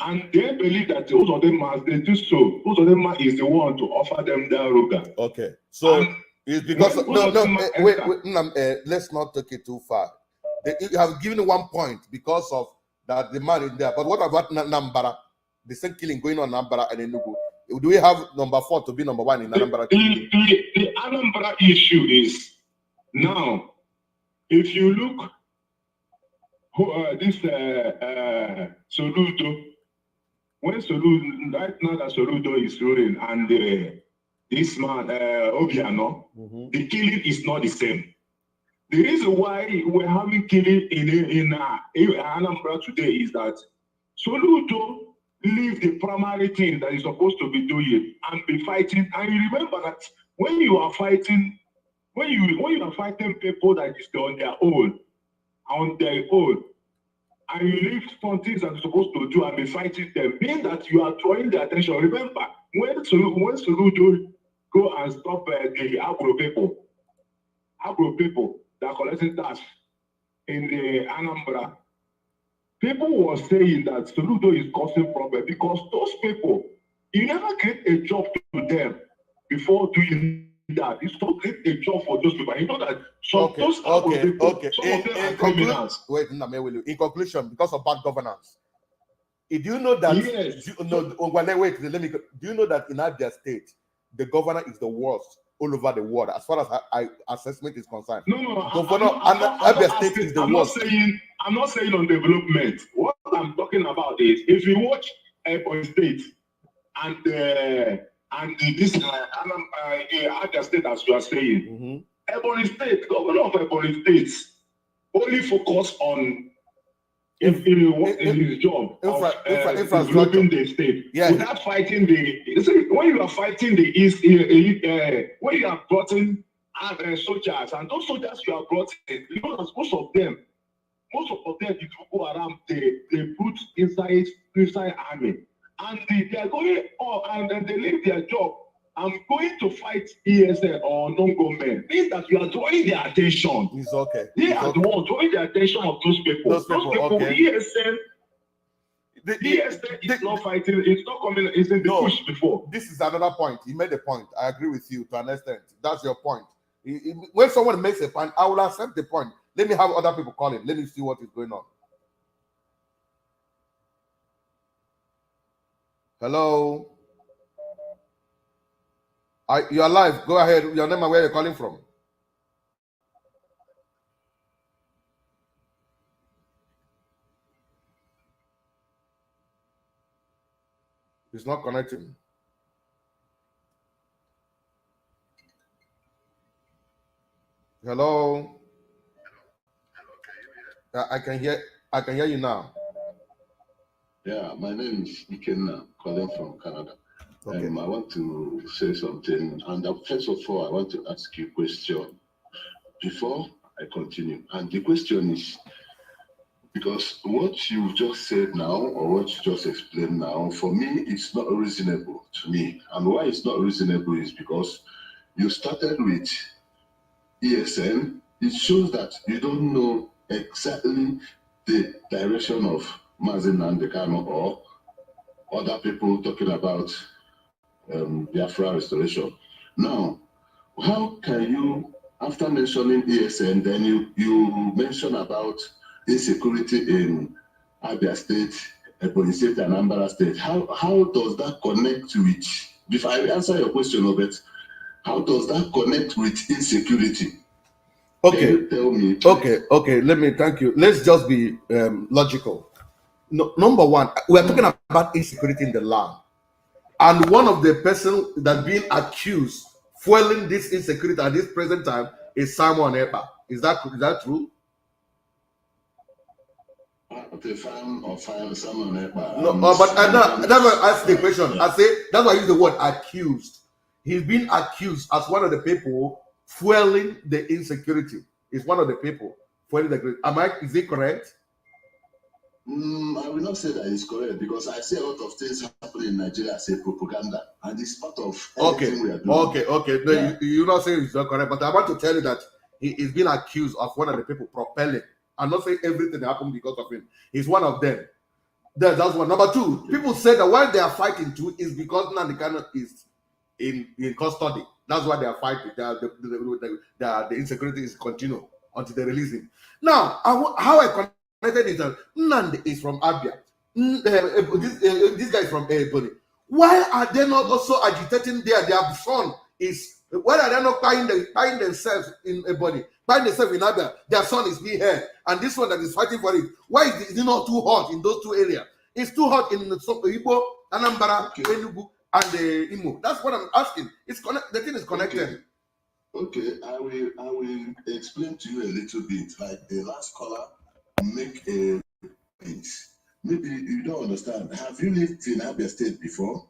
And they believe that those of them, as they do so, those of them is the one to offer them their roga. Okay, so and it's because wait, let's not take it too far. You have given 1 point because of that the man is there. But what about Nambara? The same killing going on Nambara and Enugu. Do we have number 4 to be number 1 in Anambra? The Anambra issue is now, if you look, this Soludo, when Soludo, right now that Soludo is ruling, and this man, Obiano, the killing is not the same. The reason why we're having killing in Anambra today is that Soludo leave the primary thing that he's supposed to be doing and be fighting. And you remember that when you are fighting, when you are fighting people that is on their own, and you leave some things that you're supposed to do and be fighting them, means that you are drawing their attention. Remember, when Soludo go and stop the agro people that are collecting tax in the Anambra, people were saying that Soludo is causing problem because those people, you never get a job to them before doing that. You still get a job for those people. You know that some those people, some of them are criminals. Wait, in conclusion, because of bad governance. Do you know that? Yes. Do you know that in Abia State, the governor is the worst all over the world as far as assessment is concerned? No. Abia State is the worst. I'm not saying on development. What I'm talking about is if you watch Ekpa State and this Abia State, as you are saying, Ekpa State, governor of Ekpa State, only focus on in his job of developing the state, without fighting when you are fighting the East, when you are plotting soldiers, and those soldiers you are plotting, you know, most of them, if you go around, they put inside army, and they are going and then they leave their job. I'm going to fight ESL or non-government. Means that you are drawing their attention. It's okay. They are the ones drawing the attention of those people. Those people okay. ESL is not fighting. It's not coming. It's in the push before. This is another point. He made a point. I agree with you to an extent. That's your point. When someone makes a point, I will accept the point. Let me have other people call it. Let me see what is going on. Hello. You are live. Go ahead. Your name and where you're calling from. It's not connecting. Hello. I can hear you now. Yeah, my name is Ikenna, calling from Canada. Okay. I want to say something, and first of all, I want to ask you a question before I continue. And the question is, because what you just said now, or what you just explained now, for me, it's not reasonable to me. And why it's not reasonable is because you started with ESN. It shows that you don't know exactly the direction of Mazi Nnamdi Kanu or other people talking about Biafra restoration. Now, how can you, after mentioning ESN, then you mention about insecurity in Abia State, Ebonyi State, and Anambra State? How does that connect with, before I answer your question, Robert, how does that connect with insecurity? Okay. Can you tell me? Okay. Let me thank you. Let's just be logical. No, number one, we're talking about insecurity in the land. And one of the person that being accused fueling this insecurity at this present time is Simon Ekpa. Is that true? Simon Ekpa. No, but that's why I asked the question. I say that's why I use the word accused. He's been accused as one of the people fueling the insecurity. He's one of the people fueling the insecurity. Is it correct? I will not say that it's correct because I see a lot of things happening in Nigeria as a propaganda, and it's part of everything we are doing. Okay. No, yeah. You're not saying it's not correct, but I want to tell you that he is being accused of one of the people propelling. I'm not saying everything happened because of him. He's one of them. That's one. Number two, people say that why they are fighting too is because Nnamdi Kanu is in custody. That's why they are fighting. The insecurity is continue until they release him. Now, how I connected is that Nnamdi is from Abia. This guy is from Ebony. Why are they not also agitating there? Their son is. Why are they not buying themselves in Ebony, buying themselves in Abia? Their son is being here, and this one that is fighting for it. Why is it not too hot in those two areas? It's too hot in Igbo, Anambra, Enugu, and Imo. That's what I'm asking. It's the thing is connected. Okay, I will explain to you a little bit. Like the last caller make a point. Maybe you don't understand. Have you lived in Abia State before?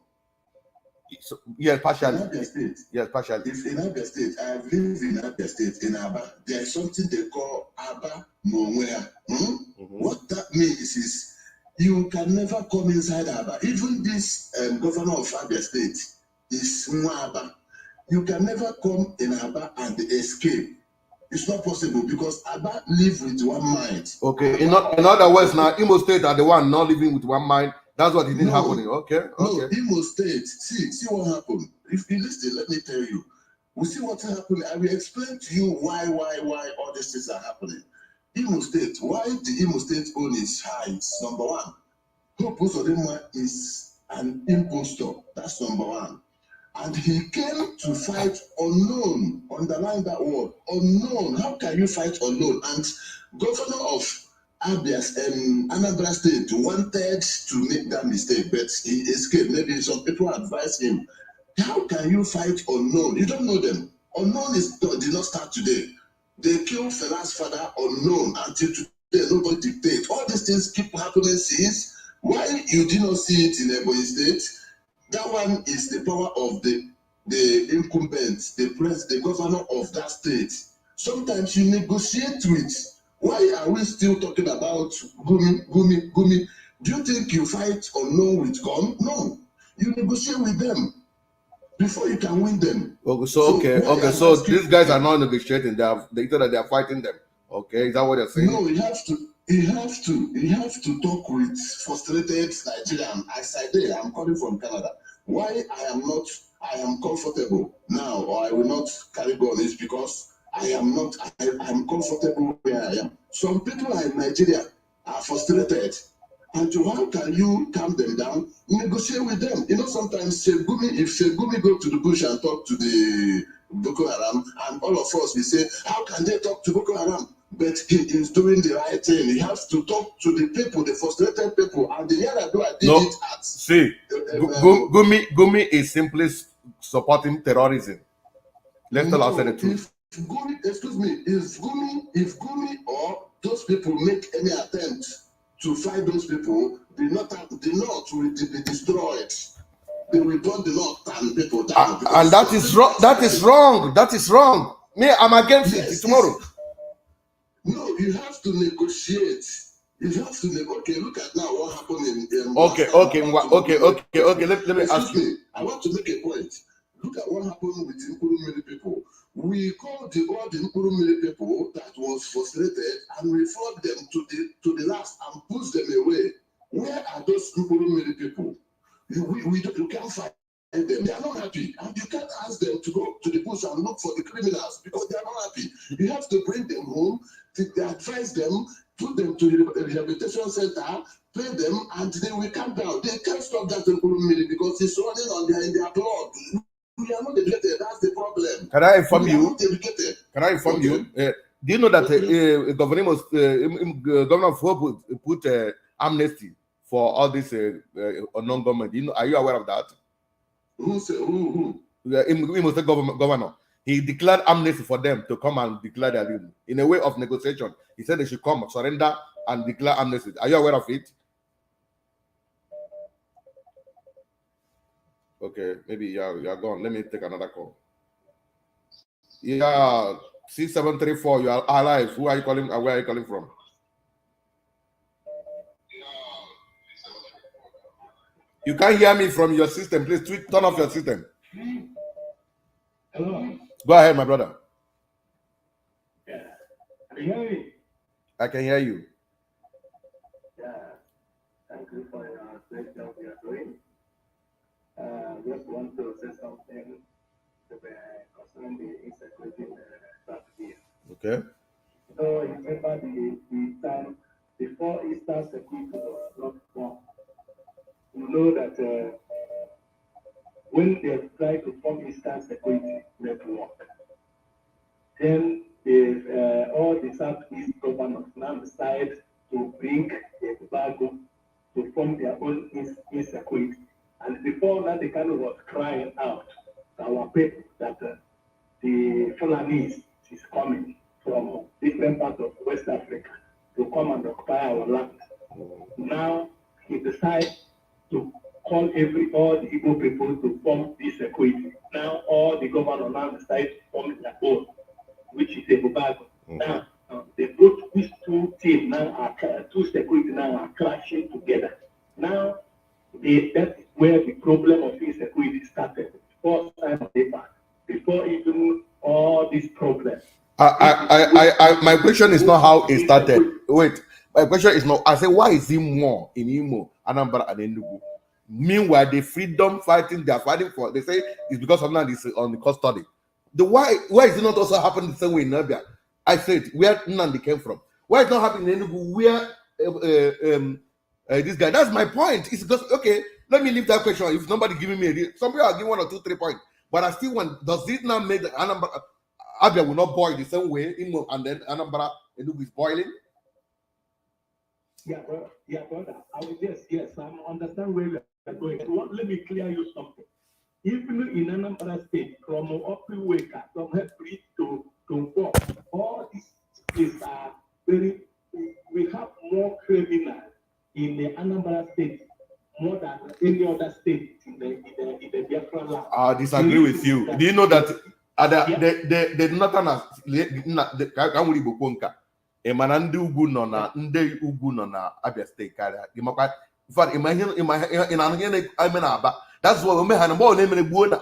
So, yes, partially. In Abia State. Yes, partially. If in Abia State, I have lived in Abia State in Aba. There is something they call Aba Nowhere. What that means is you can never come inside Aba. Even this governor of Abia State is Mwaba. You can never come in Aba and escape. It's not possible because Aba live with one mind. Okay, in other words, now Imo State are the one not living with one mind. That's what it didn't happen. Okay. No, Imo State. See what happened. If you listen, let me tell you. We see what happened. I will explain to you why all these things are happening. Imo State. Why the Imo State own is high? Number one. Hope Uzodinma is an impostor. That's number one. And he came to fight unknown. Underline that word, unknown. How can you fight unknown? And governor of Abia's Anambra State wanted to make that mistake, but he escaped. Maybe some people advised him. How can you fight unknown? You don't know them. Unknown did not start today. They killed Fela's father unknown until today. Nobody dictates. All these things keep happening since. Why you did not see it in Ebonyi State? That one is the power of the incumbent, the governor of that state. Sometimes you negotiate with. Why are we still talking about Gumi? Do you think you fight unknown with gun? No. You negotiate with them before you can win them. Okay, so these guys are not negotiating. They said that they are fighting them. Okay, is that what they're saying? No, you have to talk with frustrated Nigerian. As I did, I'm calling from Canada. Why I am comfortable now, or I will not carry on is because I'm comfortable where I am. Some people in Nigeria are frustrated. And how can you calm them down? Negotiate with them. You know, sometimes if Gumi go to the bush and talk to the Boko Haram, and all of us, we say, how can they talk to Boko Haram? But he is doing the right thing. He has to talk to the people, the frustrated people. And the Yaradua did it at. See, Gumi is simply supporting terrorism. Let's tell ourselves the truth. If Gumi or those people make any attempt to fight those people, the North will be destroyed. They will burn the North and people down. And that is wrong. That is wrong. That is wrong. Me, I'm against it tomorrow. No, you have to negotiate. You have to negotiate. Okay, look at now what happened in Okay. Let me ask you. I want to make a point. Look at what happened with Nkurumili people. We called all the Nkurumili people that was frustrated and we fought them to the last and pushed them away. Where are those Nkurumili people? You can't fight them. They are not happy. And you can't ask them to go to the bush and look for the criminals because they are not happy. You have to bring them home, they advise them, put them to the rehabilitation center, pay them, and they will come down. They can't stop that Nkurumili because it's running in their blood. We are not educated. That's the problem. Can I inform you? Do you know that Governor of Hope put amnesty for all this non-government? Are you aware of that? Who? The governor. He declared amnesty for them to come and declare their leave in a way of negotiation. He said they should come, surrender, and declare amnesty. Are you aware of it? Okay, maybe you're gone. Let me take another call. Yeah, 6734, you are alive. Who are you calling? Where are you calling from? You can't hear me from your system. Please turn off your system. Hello. Go ahead, my brother. Yeah. Can you hear me? I can hear you. Yeah. Thank you for your great job you are doing. Just want to say something concerning the insecurity in South here. Okay. So, you remember the time before Eastern security was not formed. You know that when they try to form Eastern Security Network, then all the Southeast governors now decide to bring Ekpa to form their own insecurity. And before that, they kind of was crying out to our people that the Fulanese is coming from different parts of West Africa to come and occupy our land. Now he decides to call all the Igbo people to form this security. Now all the governors now decide to form their own, which is a Bubago. Now they both these two teams now are two security now are clashing together. Now that is where the problem of insecurity started. Before time of paper, before even all these problems. My question is not how it started. Wait, my question is not. I say, why is it more in Imo, Anambra, and Enugu? Meanwhile, the freedom fighting they are fighting for, they say it's because of now this on the custody. Why is it not also happening the same way in Nabia? I said where Nandi came from. Why it's not happening in Enugu? Where this guy? That's my point. It's because okay. Let me leave that question. If nobody giving me some people are giving 1 or 2, 3 points, but I still want. Does it not make the Anambra? Abia will not boil the same way, and then Anambra Enugu is boiling. Yeah, brother. I will yes. I understand where you are going. Let me clear you something. Even in Anambra State, from Opiweka, from Hebrew to Bob, all these places are very. We have more criminals in the Anambra State more than any other state in the Biafra land. I disagree with you. Do you know that? The northern ka nwere Igbo nka mana ndị ugwu nọ na ndị ugwu nọ na Abia State karịa ịmakwa in Aba. That's why we ha na mgbe na-emere gbuo na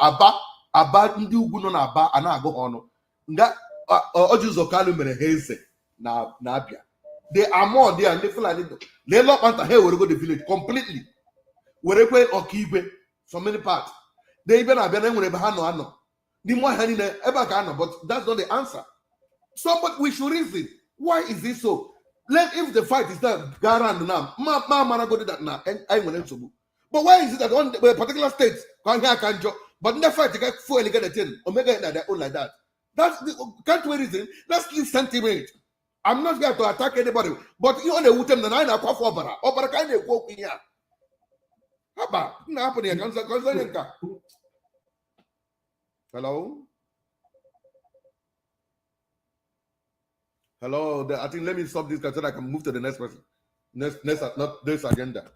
Aba ndị ugwu nọ na Aba a na-agụ ha ọnụ nga Oji ụzọ Kalu mere ha eze na Abia. They are more there and they feel like they lock on here we go the village completely. We require Okigwe from many parts. They even have been able to have the more honey ever can, but that's not the answer. So, but we should reason. Why is this so? If the fight is that Garan now, ma go to that now, and I'm going to. But why is it that one particular states can't job, but in the fight they get full and get a 10 Omega in their own like that? That's the can't we reason? Let's leave sentiment. I'm not here to attack anybody, but you only would tell the 9 o'clock opera kind of walk in here. Haba, not happening. Hello? Hello, I think let me stop this so that I can move to the next person. Not this agenda.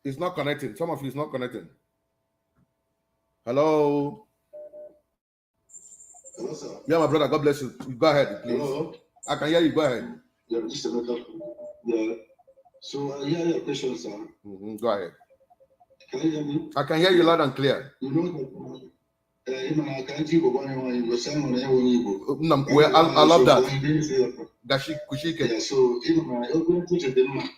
It's not connecting. Some of you is not connecting. Hello? Hello, sir. Yeah, my brother, God bless you. Go ahead, please. Hello? I can hear you. Go ahead. Yeah, just a minute. Yeah. So, your question, sir. Go ahead. Can you hear me? I can hear you loud and clear. You know that I can't even go anywhere. You were saying on Igbo. Well, I love that. Gashi Kushike. Yeah, so, even I open to them.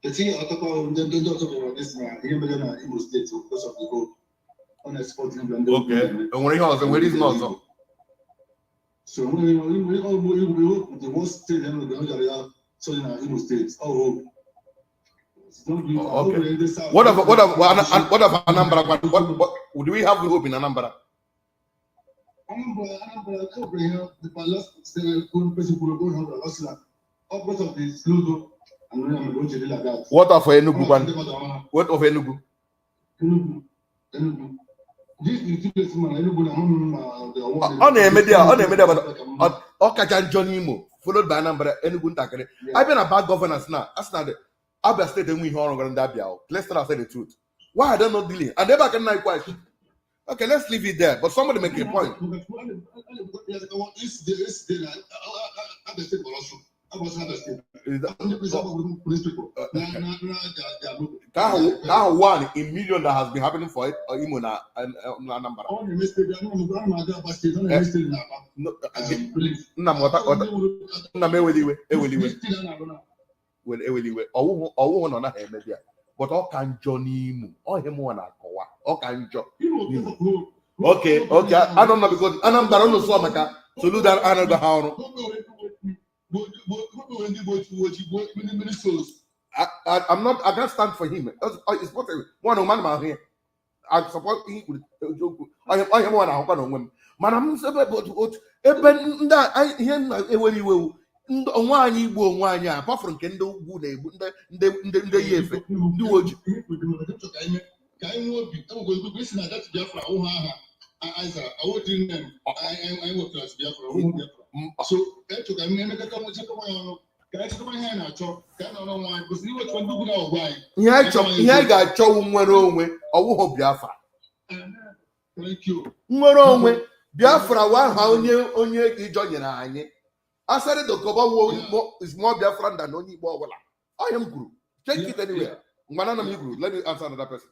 The thing I talk about, they don't talk about this now. Even in Igbo State, because of the whole unexpected. Okay. And when he has, where is not so? So, we hope the worst state in the so in Igbo State. Oh, okay. What of Anambra? What do we have hope in Anambra? Anambra, the last person who will go have opposite of the Ludo, and I'm going to do like that. What of Enugu? What of Enugu? Enugu. This is the man. Enugu on the media, but Okajan Johnny Mo, followed by Anambra, Enugu Takere. I've been about governance now. That's not it. Abia State and we hear on Dabia. Let's try to say the truth. Why I don't know dealing? I never can know quite. Okay, let's leave it there. But somebody make a point. That 1 in million that has been happening for it, Imona and Anambra. when eweliwe owu no na eme bia but all can journey mu all him one akowa all can jo okay I don't know because Anambra no so maka to do that another how I'm not. I can't stand for him. It's what one man here. I support him with joke. I am one. I hope no man. I'm saying but even that I hear when you will. Nwaanyị Igbo nwaanyị a apart from nke ndị ugwu na-egbu ndị yi efe ndị oji ka anyị nwee obi ewegoro isi na dati Biafra ụha aha Aiza awodin nem anyị wepụtara Biafra ụmụ Biafra so echọ ka anyị emekọta nwechekwa ya ọnụ ka anyị chekwa ihe anyị na-achọ ka anyị nọrọ nwaanyị kwụsịrị iwechukwa ndị ugwu na-ọgwa anyị ihe anyị ga-achọwu nwere onwe ọwụghụ Biafra nwere onwe Biafra wa ha onye Ijọ nyere anyị asari the cover is more Biafran than only Igbo. I am group. Check it anywhere. Let me answer another person.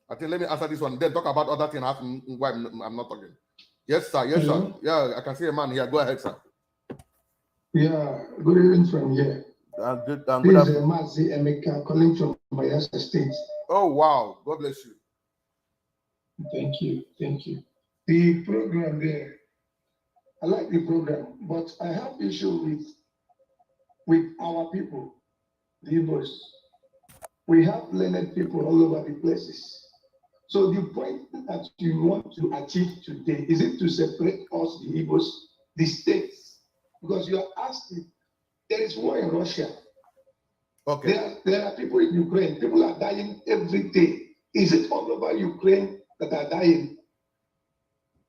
I think let me answer this one. Then talk about other things. Why I'm not talking. Yes, sir. Yes, sir. Yeah, I can see a man here. Go ahead, sir. Yeah, good evening from here. Good. This is Mazi Emeka calling from my State. Oh wow! God bless you. Thank you. Thank you. The program there, I like the program, but I have issue with our people, the Igbos. We have learned people all over the places. So the point that you want to achieve today, is it to separate us, the Igbos, the states? Because you are asking, there is war in Russia. Okay. There are people in Ukraine. People are dying every day. Is it all over Ukraine that are dying?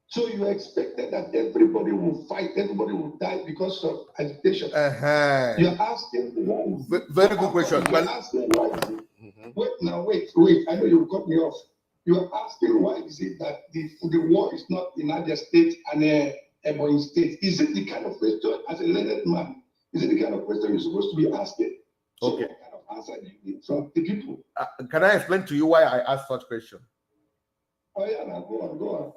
So you expected that everybody will fight, everybody will die because of agitation. You're asking why. Very good question. You're asking why is it? Wait. I know you cut me off. You are asking why is it that the war is not in Abia State and Ebonyi State? Is it the kind of question, as a learned man, is it the kind of question you're supposed to be asking? So okay. What kind of answer do you need from the people? Can I explain to you why I asked such question? Oh yeah, now go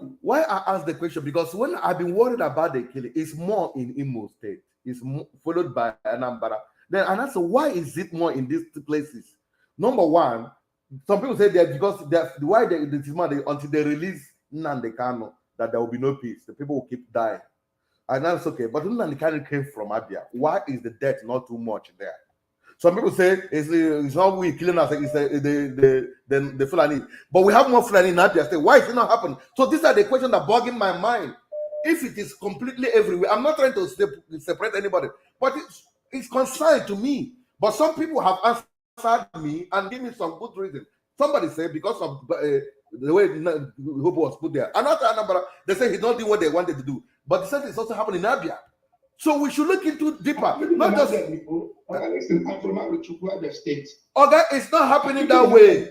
on. Why I asked the question? Because when I've been worried about the killing, it's more in Imo State. It's followed by Anambra. Then and also, why is it more in these two places? Number one, some people say that because why until they release Nnamdi Kanu, that there will be no peace. The people will keep dying. And that's okay. But Nnamdi Kanu came from Abia. Why is the death not too much there? Some people say it's not we killing us, it's the Fulani. But we have more Fulani in Abia State. Why is it not happening? So these are the questions that bug in my mind. If it is completely everywhere, I'm not trying to separate anybody, but it's concerned to me. But some people have answered me and give me some good reason. Somebody said because of the way Hobo was put there. Another, they say he's not doing what they wanted to do. But the same is also happening in Abia. So we should look into deeper. Not just listen, I'm from Abia State. Okay, it's not happening that way.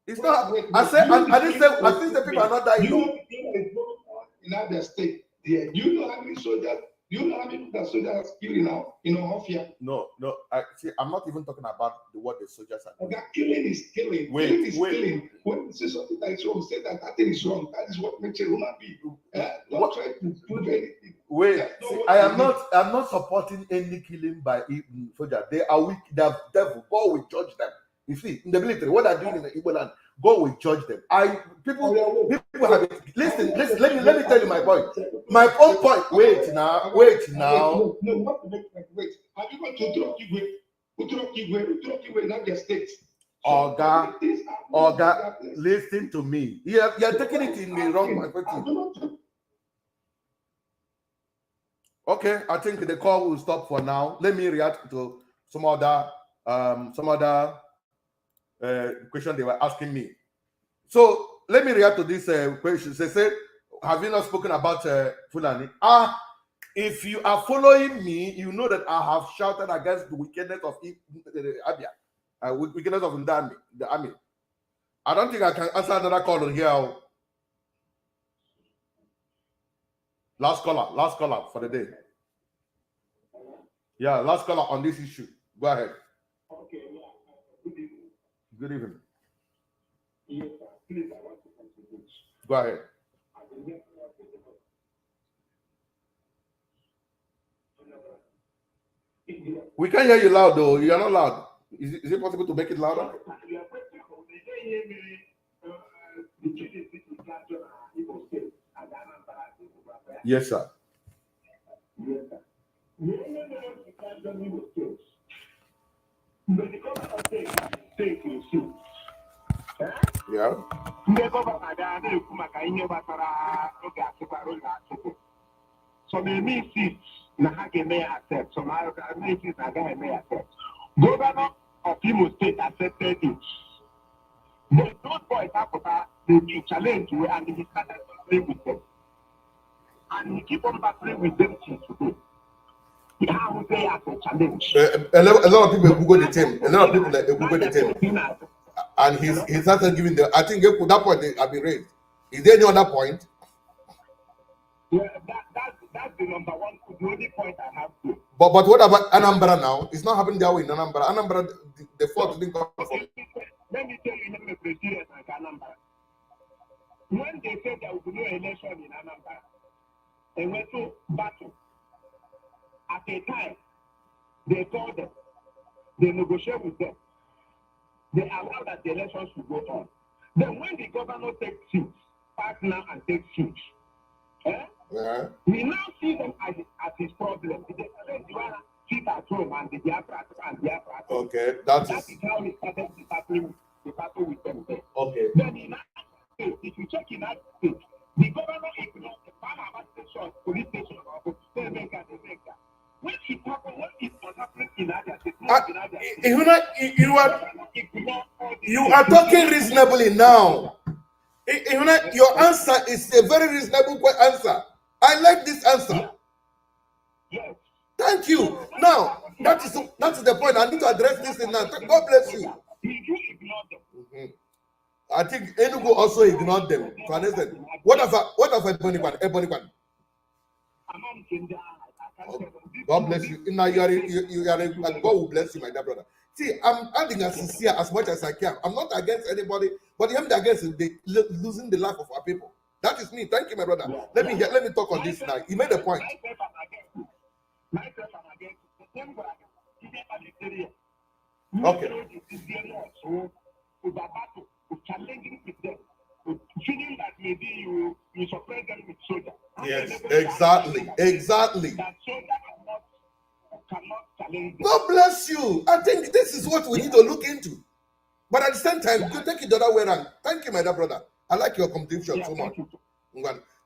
It's not. I said I didn't say. I think the people are not dying. In Abia State, yeah. You know how many soldiers? You know how many people that soldiers killing now in Ohofia? No. I'm not even talking about what the soldiers are doing. Okay, killing is killing. Killing is killing. When you say something that is wrong, say that thing is wrong. That is what makes a human being. Don't try to prove anything. Wait, see, I'm not supporting any killing by soldiers. They are weak. They are devil. God will judge them. You see, in the military, what they're doing in the Igbo land, God will judge them. People have listen. Let me tell you my point. My own point. Wait now. No, not to make wait. Have you got to Igwe in Abia State? Oga, listen to me. You're taking it in the wrong perspective. Okay, I think the call will stop for now. Let me react to some other question they were asking me. So let me react to this question. They said, have you not spoken about Fulani? If you are following me, you know that I have shouted against the wickedness of Abia, wickedness of the army. I don't think I can answer another call on here. Last caller for the day. Yeah, last caller on this issue. Go ahead. Okay, Good evening. Yes, please, I want to contribute. Go ahead. We can't hear you loud though. You are not loud. Is it possible to make it louder? Yes, sir. Yeah. Some may see Nahage may accept, some other may see Nahage may accept. Governor of Imo State accepted it. But those boys after they challenge you and he started to play with them. And he keep on battling with them till today. How they as a challenge. A lot of people Google the team. A lot of people that Google the team. And he started giving the. I think that point they have been raised. Is there any other point? Yeah, that's the number one. The only point I have to. But what about Anambra now? It's not happening that way in Anambra. Anambra, the fault didn't come from. Let me tell you, the serious like Anambra. When they said there would be no election in Anambra, they went to battle. At a time, they called them, they negotiate with them, they allow that the elections should go on. Then when the governor takes seats, partner and takes seats, yeah. We now see them as his problem. They say you want to sit at home and the Biafra and Biafra. Okay, that is how he started the battle with them. Okay. Then in that state, if you check in that state, the governor ignored the Panama station, police station, or when it happened, what is happening in Niger State? You are talking reasonably now. Your answer is a very reasonable answer. I like this answer. Yes. Thank you. Now, that is the point. I need to address this thing now. God bless you. Mm-hmm. I think Enugu also ignored them. What of Ebonikan? God bless you. Now you are God will bless you, my dear brother. See, I'm adding as sincere as much as I can. I'm not against anybody, but I'm against losing the life of our people. That is me. Thank you, my brother. Let me talk on this now. You made a point. Okay. Feeling that maybe you suppress them with soldier. Yes, exactly. That soldier cannot challenge them. God bless you. I think this is what we need to look into. But at the same time, you take it the other way around. Thank you, my dear brother. I like your contribution so much.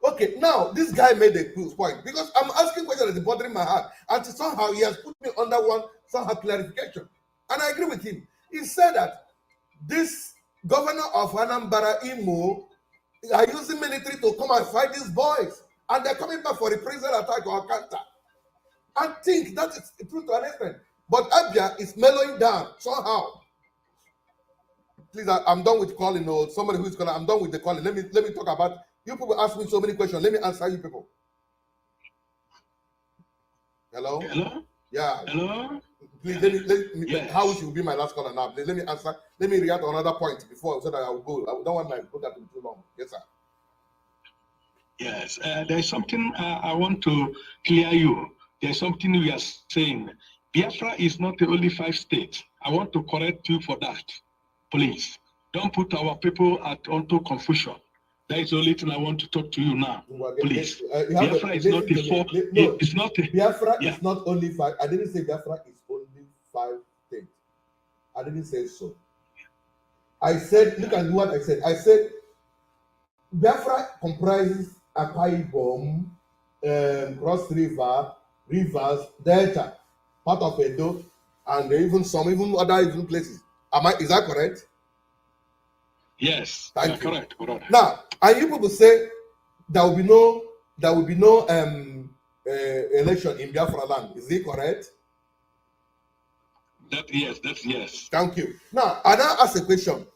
Okay, now this guy made a point because I'm asking questions that is bothering my heart, and somehow he has put me under one clarification, and I agree with him. He said that this governor of Anambra Imo are using military to come and fight these boys, and they're coming back for reprisal attack or counter. I think that is true to an extent, but Abia is mellowing down somehow. Please, I'm done with calling. Or somebody who's gonna. I'm done with the calling. Let me talk about. You people ask me so many questions. Let me answer you people. Hello. Hello. Yeah. Hello. Please let me yes. How should be my last caller now? Please, let me answer. Let me react to another point before so that I will go. I don't want my program to be too long. Yes, sir. Yes. There's something I want to clear you. There's something we are saying. Biafra is not the only 5 states. I want to correct you for that. Please don't put our people onto confusion. That is the only thing I want to talk to you now. Please. Biafra is not the 4. No, it's not. Biafra is not only 5. I didn't say Biafra is only 5 states. I didn't say so. I said, look at what I said. I said Biafra comprises Ekpa Ibom, Cross River, Rivers, Delta, part of Edo, and even other places. Is that correct? Yes. Thank you. Correct. Now, and you people say there will be no election in Biafra land. Is it correct? That's yes. Thank you. Now, I now ask a question.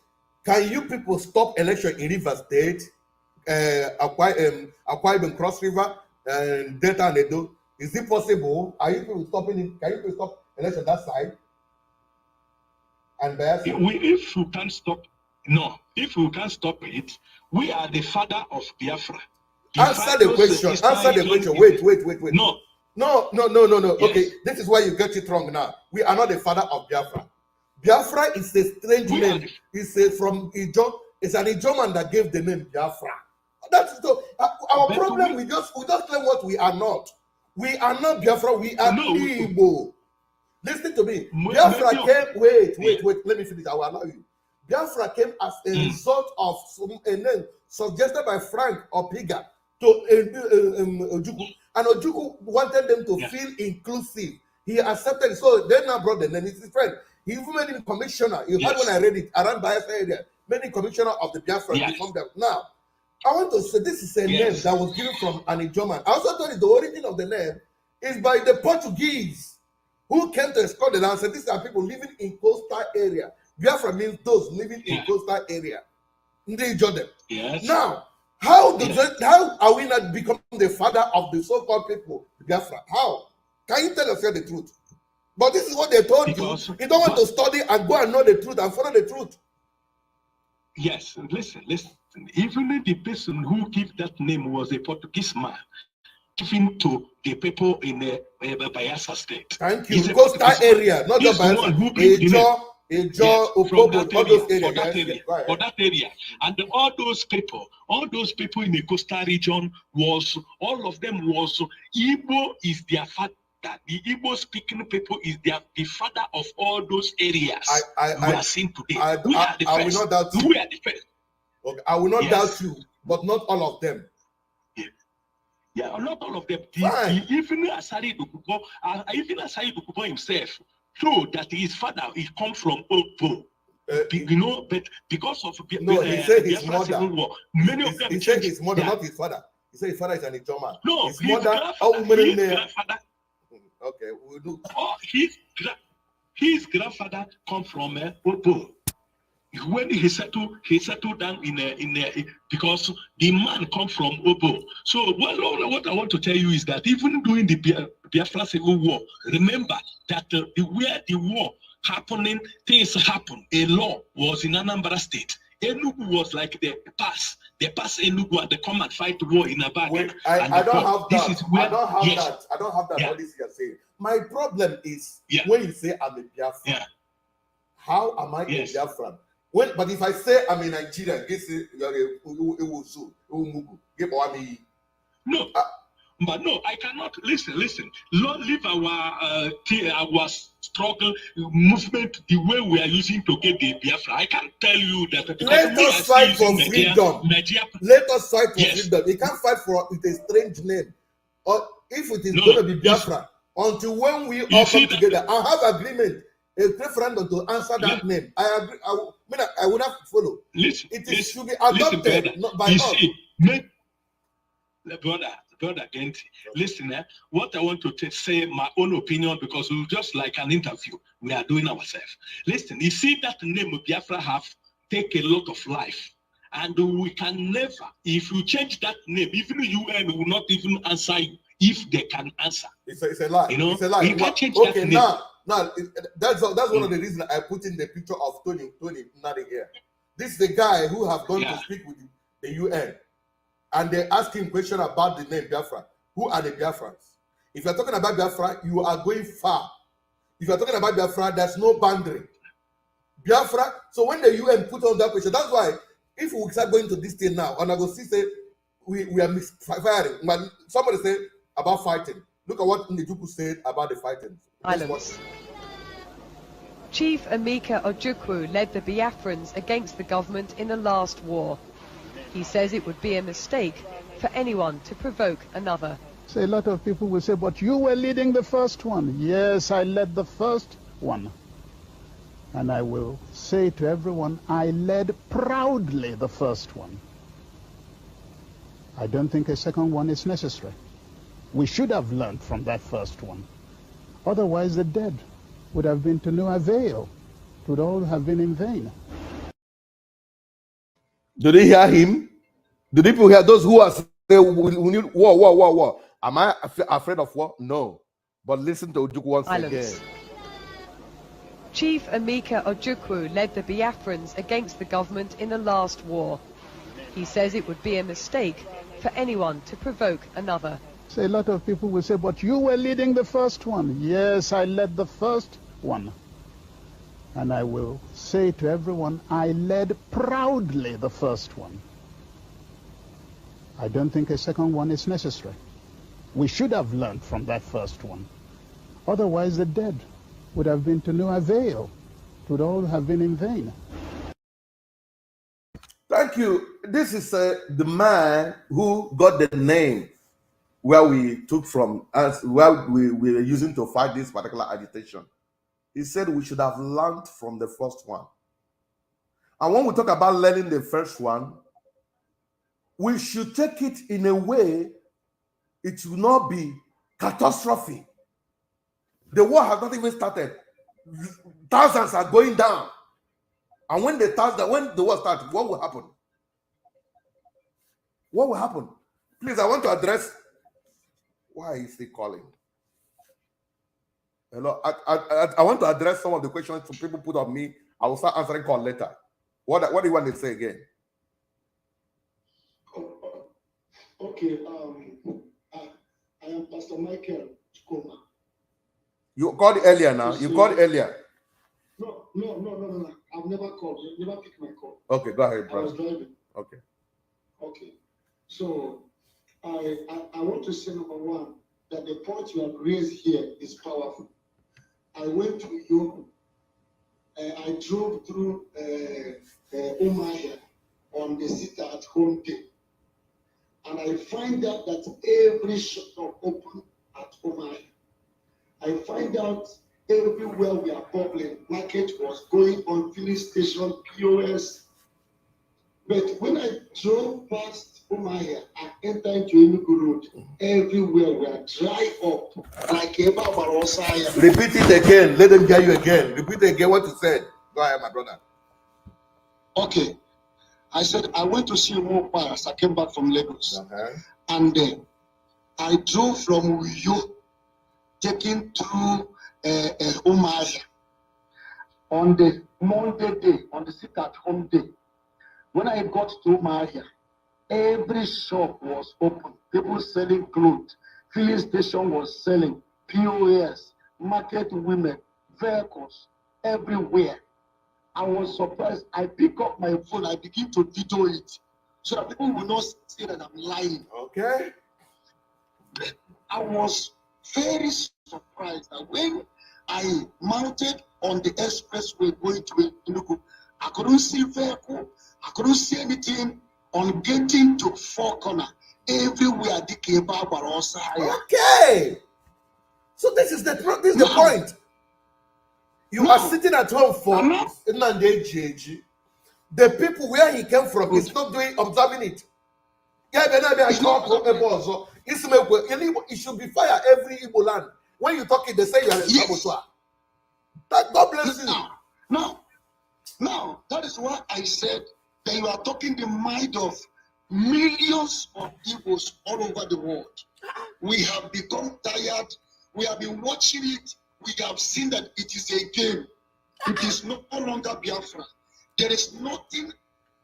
Can you people stop election in River State, Ekpa Ibom, Cross River, and Delta and Edo? Is it possible? Are you people stopping it? Can you people stop election that side? And if we can't stop, no. If we can't stop it, we are the father of Biafra. Answer the question. Wait. No. No. Yes. Okay, this is where you get it wrong now. We are not the father of Biafra. Biafra is a strange name. It's from Ijo. It's an Ijo man that gave the name Biafra. That's so. Our problem. We just claim what we are not. We are not Biafra. We are Igbo. Listen to me. Biafra came. Wait. Let me finish. I will allow you. Biafra came as a result of a name suggested by Frank Opiga to Ojukwu. And Ojukwu wanted them to feel inclusive. He accepted. So they now brought the name. It's his friend. He even made him commissioner. You heard when I read it around Biafra area. Made him commissioner of the Biafra. Now, I want to say this is a name that was given from an Ijoman. I also told you the origin of the name is by the Portuguese who came to explore the land. So these are people living in coastal area. Biafra means those living in coastal area. Ndi Igbo. Yes. Now, how are we not become the father of the so-called people, Biafra? How? Can you tell us the truth? But this is what they told you. You don't want to study and go and know the truth and follow the truth. Yes, listen. Even the person who gave that name was a Portuguese man, given to the people in the Bayelsa state. Thank you. Coastal area, not just Bayelsa. For that area. And all those people in the coastal region all of them was Igbo is their father. The Igbo speaking people is the father of all those areas we are seeing today. I will not doubt you. We are the first. Okay, I will not doubt you, but not all of them. Yeah, not all of them. Even Asari Dokubo himself showed that his father come from Opo. But because of he said his mother. War, many of them. He said his mother, not his father. He said his father is an Ijoman. No, his mother. His grandfather. Okay, we'll do. Oh, his grandfather come from Opo. When he settled down in because the man come from Obo. So what I want to tell you is that even during the Biafra Civil War, remember that where the war happening, things happen. A law was in Anambra State. Enugu was like the pass Enugu and they come and fight the war in Abaga. I don't have that. I don't have that. What is you're saying? My problem is when you say I'm a Biafran. How am I a Biafran? But if I say I'm a Nigerian, no, I cannot. Listen. Leave our struggle movement the way we are using to get the Biafra. I can't tell you that. Let us fight for freedom. Let us fight for freedom. We can't fight for with a strange name. Or if it is going to be Biafra, until when we all come together and have agreement, a referendum to answer that name. I agree. I would have to follow. It should be adopted not by us. Brother Genti, listen, what I want to say my own opinion, because we just like an interview we are doing ourselves. Listen, you see that name of Biafra have take a lot of life. And we can never, if you change that name, even the UN will not even answer you if they can answer. It's a lie. It's a lie. You can't change that name. Now, that's one of the reasons I put in the picture of Tony Nadi here. This is the guy who have gone to speak with the UN. And they ask him question about the name Biafra. Who are the Biafrans? If you're talking about Biafra, you are going far. If you're talking about Biafra, there's no boundary. Biafra, so when the UN put on that question, that's why if we start going to this thing now, and I go see say we are misfiring. But somebody say about fighting. Look at what Ndi Igbo said about the fighting. Violence. Chief Emeka Ojukwu led the Biafrans against the government in the last war. He says it would be a mistake for anyone to provoke another. So a lot of people will say, but you were leading the first one. Yes, I led the first one. And I will say to everyone, I led proudly the first one. I don't think a second one is necessary. We should have learned from that first one. Otherwise, the dead would have been to no avail. It would all have been in vain. Do they hear him? Do people hear those who are saying, we need war? Am I afraid of war? No. But listen to Ojukwu once again. Chief Emeka Ojukwu led the Biafrans against the government in the last war. He says it would be a mistake for anyone to provoke another. So a lot of people will say, but you were leading the first one. Yes, I led the first one. And I will say to everyone, I led proudly the first one. I don't think a second one is necessary. We should have learned from that first one. Otherwise, the dead would have been to no avail. It would all have been in vain. Thank you. This is the man who got the name where we took from, as where we were using to fight this particular agitation. He said we should have learned from the first one. And when we talk about learning the first one, we should take it in a way it will not be catastrophe. The war has not even started. Thousands are going down. And when the war starts, what will happen? What will happen? Please, I want to address. Why is he calling? Hello, I want to address some of the questions some people put on me. I will start answering call later. What do you want to say again? Okay, I am Pastor Michael Chikoma. You called earlier now. You called earlier. No. I've never called. You never picked my call. Okay, go ahead, brother. I was driving. Okay. So I want to say, number one, that the point you have raised here is powerful. I went to Europe. I drove through Umaya on the sit-at-home day. And I find out that every shop open at Umaya. I find out everywhere we are bubbling, market was going on, filling station, POS. But when I drove past Umaya and entered into Enugu Road, everywhere we are dry up, like Ekpa Barosaya. Repeat it again. Let them hear you again. Repeat again what you said. Go ahead, my brother. Okay. I said, I went to see Ekpa as I came back from Lagos. And I drove from Uyo, taking through Umaya. On the Monday day, on the sit-at-home day, when I got to Umaya, every shop was open. People selling clothes. Filling station was selling. POS, market women, vehicles, everywhere. I was surprised. I pick up my phone. I begin to video it so that people will not say that I'm lying. Okay. I was very surprised that when I mounted on the expressway going to Enugu, I couldn't see vehicle. I couldn't see anything. On getting to Four Corner, everywhere the Ekpa Barosaya. Okay. So this is the point. You are sitting at home for Ndi Igbo. The people where he came from is not observing it. It should be fire every Igbo land. When you talk it, they say you are a saboteur. God bless you. Now, that is why I said that you are talking the mind of millions of Igbos all over the world. We have become tired. We have been watching it. We have seen that it is a game. It is no longer Biafra. There is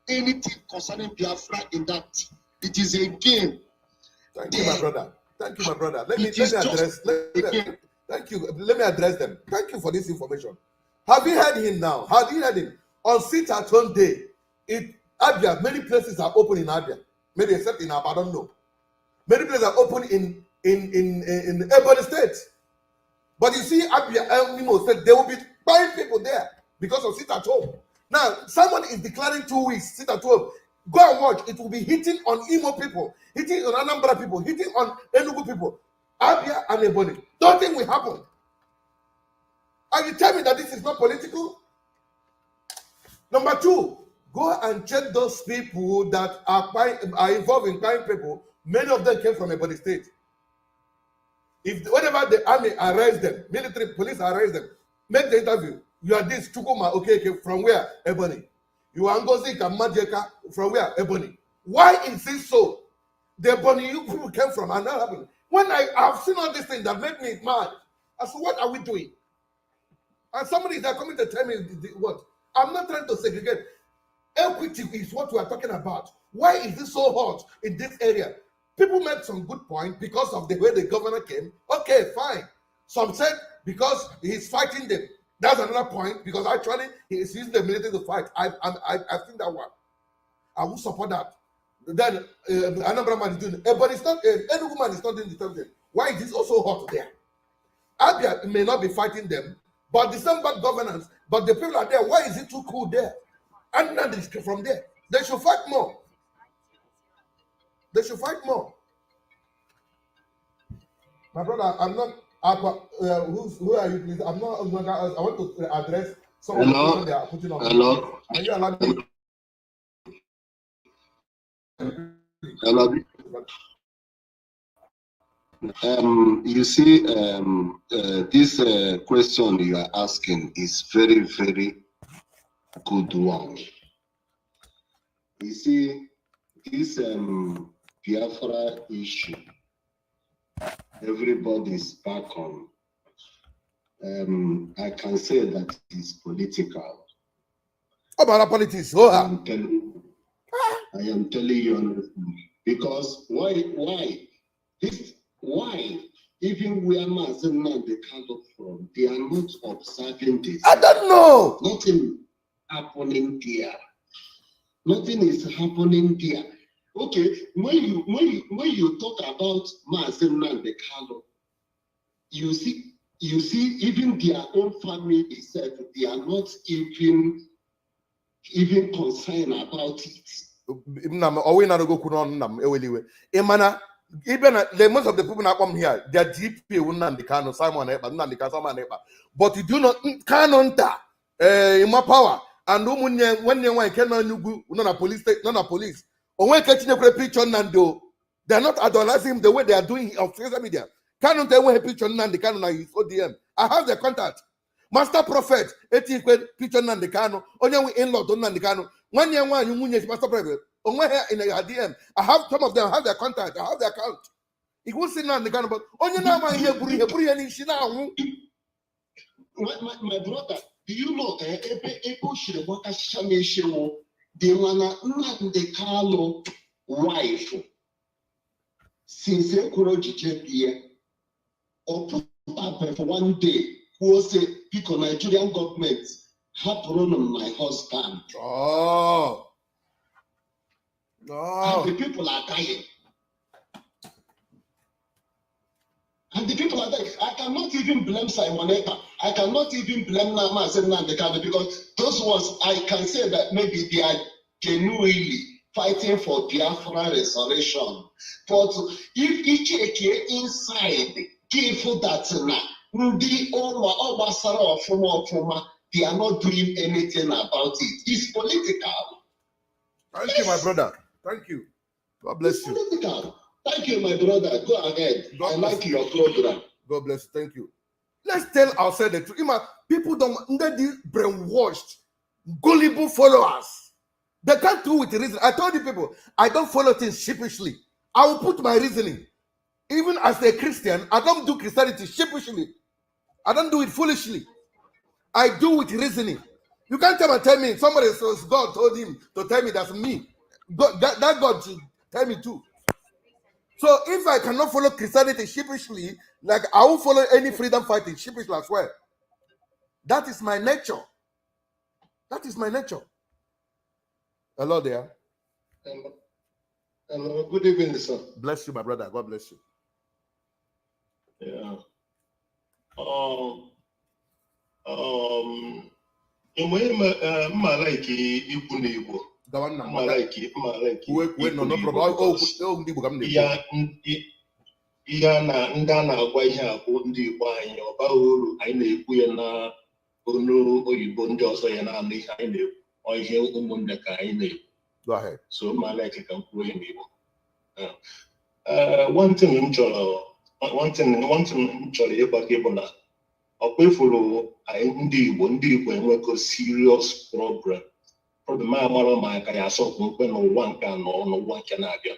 anything concerning Biafra in that. It is a game. Thank you, my brother. Let me address. Thank you. Let me address them. Thank you for this information. Have you heard him now? Have you heard him? On sit-at-home day, Abia, many places are open in Abia. Maybe except in Abba, I don't know. Many places are open in Ebony State. But you see, Abia said there will be 5 people there because of sit-at-home. Now, someone is declaring 2 weeks sit-at-home. Go and watch. It will be hitting on Imo people, hitting on Anambra people, hitting on Enugu people. Abia and Ebony. Nothing will happen. And you tell me that this is not political? Number 2, go and check those people that are involved in crime people. Many of them came from Ebony State. Whenever the army arrests them, military police arrest them, make the interview. You are this Chukuma, okay, from where? Ebony. You are Ngozi Kamajeka, from where? Ebony. Why is this so? The Ebony you people came from and not happening. When I have seen all these things that make me mad, I said, what are we doing? And somebody is coming to tell me what? I'm not trying to segregate. Equity is what we are talking about. Why is this so hot in this area? People made some good point because of the way the governor came. Okay, fine. Some said because he's fighting them. That's another point, because actually he is using the military to fight. I think that one. I will support that. Then another man is doing it. But it's not, any woman is not doing the same thing. Why is this also hot there? Abia may not be fighting them, but the same bad governance, but the people are there. Why is it too cool there? And now they from there. They should fight more. They should fight more. My brother, I'm not. Who are you, please? I'm not. I want to address some of the people they are putting on. Hello. Are you allowed me? Hello. You see, this question you are asking is very, very good one. You see, this Biafra issue, everybody's back on. I can say that it's political. About politics, I am telling you honestly, because why even where Mazemna they come from, they are not observing this. I don't know. Nothing happening there. Nothing is happening there. Okay, when you talk about Mazemna the Kalo, you see even their own family itself, they are not even concerned about it. Even most of the people that come here, they are GP, Simon Ekpa, but you do not canonta in my power. And when you want not a police, not a police. Or when catching a picture Nando, they are not idolizing him the way they are doing on social media. Canon they want a picture Nando Canon is ODM. I have the contact. Master Prophet, picture Nando Cano, only in-law don't Nando Cano. One year one, you Master Prophet. In your DM, I have some of them, I have their contact, I have their account. It was sitting on the gun, but only now my here, my brother, do you know the Nandi Carlo wife since here or put up for one day who was a people Nigerian government have run on my husband. Oh. And the people are dying. And the people are dying. I cannot even blame Simon Ekpa. I cannot even blame Nama Nnamdi, because those ones, I can say that maybe they are genuinely fighting for Biafra restoration. But if Ike inside give that they are not doing anything about it. It's political. Thank you, my brother. Thank you. God bless you. Political. Thank you, my brother. Go ahead. I like your program. God bless you. Thank you. Let's tell ourselves the truth. People don't get brainwashed, gullible followers. They can't do with reason. I told you people, I don't follow things sheepishly. I will put my reasoning. Even as a Christian, I don't do Christianity sheepishly. I don't do it foolishly. I do with reasoning. You can't come and tell me somebody says God told him to tell me that's me. God, that God should tell me too. So if I cannot follow Christianity sheepishly, like I will follow any freedom fighting sheepishly as well. That is my nature. That is my nature. Hello there. Hello. Good evening, sir. Bless you, my brother. God bless you. Yeah. Ndi Igbo. Ihe na ndị a na-agwa ihe a bụ ndị Igbo anyị, ọ baghị uru anyị na-ekwu ya na onu oyibo ndị ọzọ ya na-anụ ihe anyị na-ekwu, ihe ụmụnne ka anyị na-ekwu. So malike ka m kwuo ya n'Igbo. One thing m chọrọ ịgwa gị bụ na ọkwa ifuru ndị Igbo enwego serious problem amara ma aka ya asọpụ mkpe n'ụwa nke anọ n'ụwa nke na-abịa.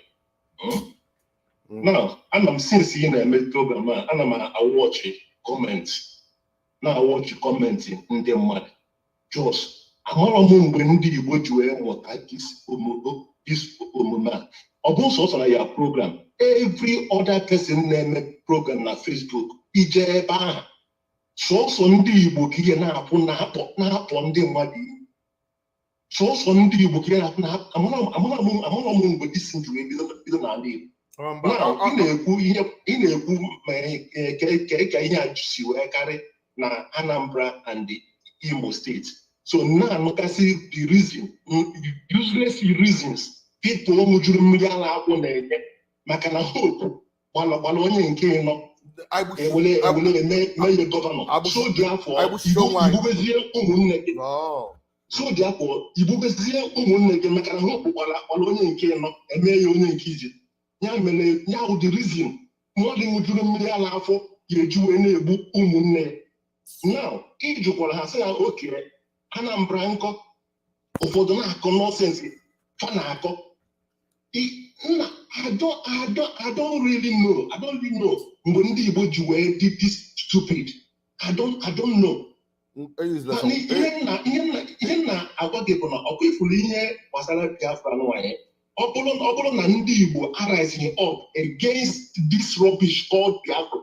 Now, ana m since ị na-eme program a, ana m awọchị kọmentị ndị mmadụ. Just amara m mgbe ndị Igbo ji wee mụta this woman. Also on your program. Every other person name program na Facebook. Ije ba. So Ndi Igbo kiye na hapo ndị mmadụ. So Ndi Igbo kiye na amuna mu this into bido na ndị. Now ị na-ekwu ka ihe a si wee karị na Anambra and the Imo State. So now kasi the reason, useless reasons, people mujuru mmiri ala akwụ na-enye maka na hope gbala onye nke nọ ewele mee gọvanọ. So therefore ibubezie ụmụnne gị. So therefore ibubezie ụmụnne gị maka na hope gbala onye nke nọ eme ya onye nke ije. Ya mere ya bụ the reason mmadụ mujuru mmiri ala afọ ga-eji wee na-egbu ụmụnne. Now ijukwara ha sị ya okere Anambra nkọ ụfọdụ na-akọ nonsense fa na-akọ. I don't really know mgbe ndị Igbo ji wee dị this stupid. I don't know. Ihe na agwa gị bụ na ọkụ ifuru ihe gbasara Biafra nwanyị ọ bụrụ na ndị Igbo arising up against this rubbish called Biafra,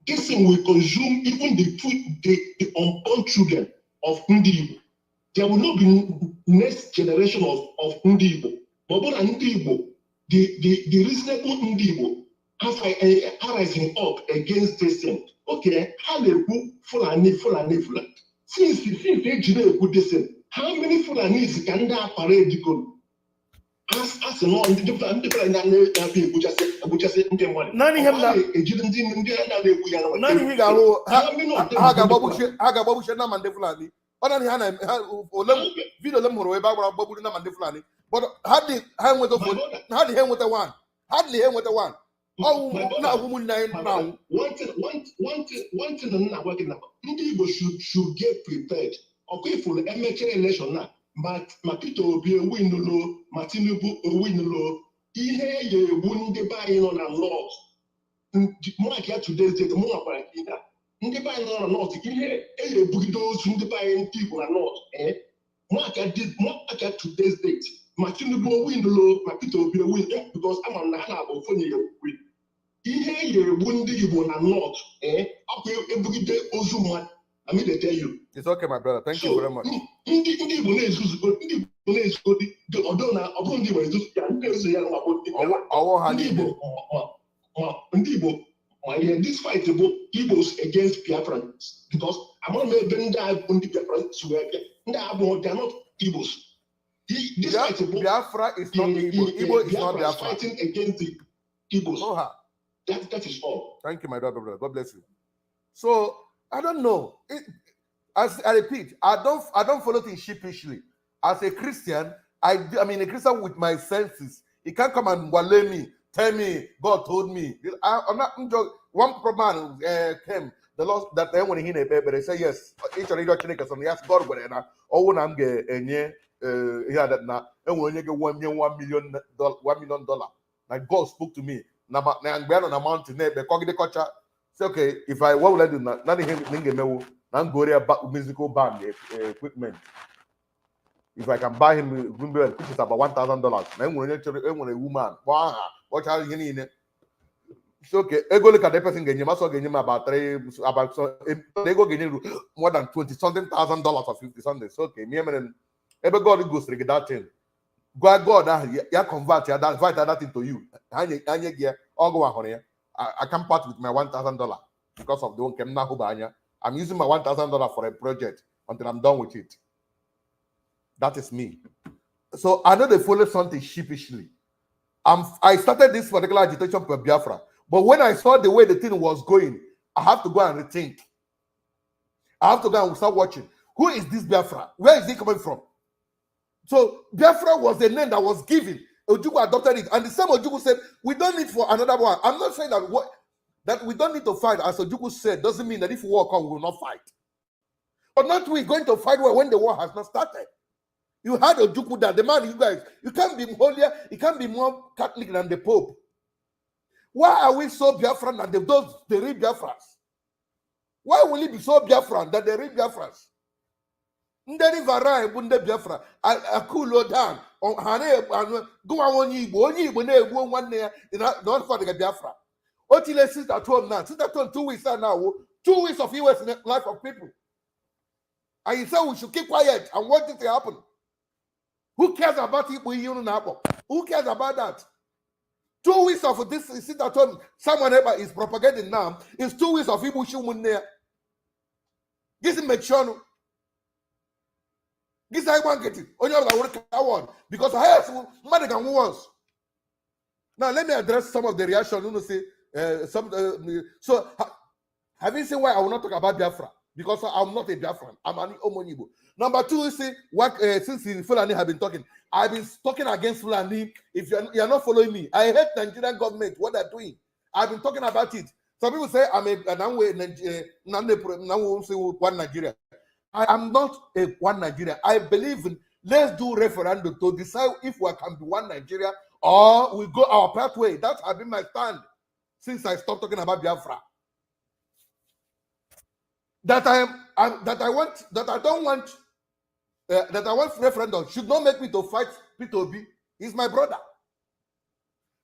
this thing will consume even the unborn children of Ndi Igbo. There will not be next generation of Ndi Igbo. But Ndi Igbo, the reasonable Ndi Igbo are rising up against this thing. Okay, how they put Fulani. Since they put this thing, how many Fulanis can that parade go? As no, and different people just say, none of them. But video them were about Babu Namandiflani. But hardly hang with the one. Hardly hang with the one. Oh, now woman now. One thing I'm working about. People should get prepared. Okay, for the amateur election now. But Makito will be a win low, Martinubu a win low. Here you wouldn't buy on a law. More like today's date, more like that. Ndị banyere nọ n'ọtụ ihe ebugido ozu ndị banyere ndị Igbo na n'ọtụ aka today's date ma Tinubu win lo ma Peter Obi win because ama na ha na-abụ fonye ya win ihe egbu ndị Igbo na n'ọtụ ọkụ ebugide ozu mmadụ. I mean, they tell you. It's okay, my brother. Thank you very much. Ndị Igbo na-ezuzugo ọdụ na ọ bụrụ ndị Igbo ezuzu ya ndị ezu ya ndị Igbo. This fight about Igbos against Biafrans because I'm not making that on the Biafrans to work. They are not Igbos. This fight about Biafra is not Igbo. Igbo is not Biafra. Fighting against the Igbos. That is all. Thank you, my brother. God bless you. So I don't know. As I repeat, I don't follow things sheepishly. As a Christian, I mean a Christian with my senses. He can't come and wale me. Tell me, God told me. I'm not joking. One man came, the Lord that then when he but they say yes. Each and every Chineke son yes God whether na oh I'm get here that now and when you get $1 million. Like God spoke to me. Now I'm going on a mountain there, but the culture. Say okay, if what will I do now? Nothing I'm going to musical band equipment. If I can buy him, which is about $1,000. Then when a woman, wow, what are you in it? So okay, I go look at the person getting about they go getting more than $20,000 or $50,000. So okay, me and every God goes to that thing. God, you convert that invite that into you. I'll go on here. I can't part with my $1,000 because of the one I'm using my $1,000 for a project until I'm done with it. That is me. So I know they follow something sheepishly. I started this particular agitation for Biafra, but when I saw the way the thing was going, I have to go and rethink. I have to go and start watching. Who is this Biafra? Where is he coming from? So Biafra was the name that was given. Ojukwu adopted it, and the same Ojukwu said, "We don't need for another one." I'm not saying that we don't need to fight, as Ojukwu said, doesn't mean that if war comes, we will not fight. But not we going to fight when the war has not started. You had Ojukwu that the man, you guys, you can't be holier, you can't be more Catholic than the Pope. Why are we so Biafran than the real Biafrans? Why will it be so Biafran that the real Biafrans? Ndeni Varai bunde Biafra akulo down on hane go onye Igbo na-egbu nwanne ya not for the Biafra. Otile sit at home now. Sit at home 2 weeks now. 2 weeks of US life of people. And you say we should keep quiet and want it to happen. Who cares about Igbo? Who cares about that? 2 weeks of this sit at home. Someone ever is propagating now. It's 2 weeks of Igbo Shumune. This is Mechano. This I want get it. Only I work award because I have money than once. Now let me address some of the reaction. You know, say so. Have you seen why I will not talk about Biafra? Because I'm not a Biafran. I'm an Omonibo. Number two, you see what since Fulani have been talking, I've been talking against Fulani. If you're not following me, I hate Nigerian government. What they're doing, I've been talking about it. Some people say I'm one Nigeria. I am not a one Nigeria. I believe in let's do referendum to decide if we can be one Nigeria or we go our pathway. That has been my stand since I stopped talking about Biafra. That I want referendum should not make me to fight Peter Obi. He's my brother.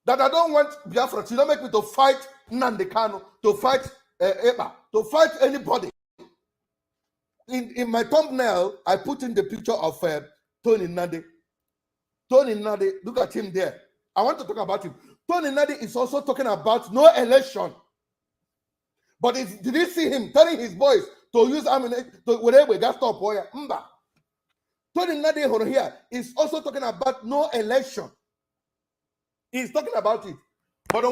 That I don't want Biafra should not make me to fight Nnamdi Kanu, to fight Ekpa, to fight anybody. In my thumbnail, I put in the picture of Tony Nnadi. Tony Nnadi, look at him there. I want to talk about him. Tony Nnadi is also talking about no election. But did you see him telling his boys to use ammunition to whatever gas stop? Mba. Tony Nnadi here is also talking about no election. He's talking about it. But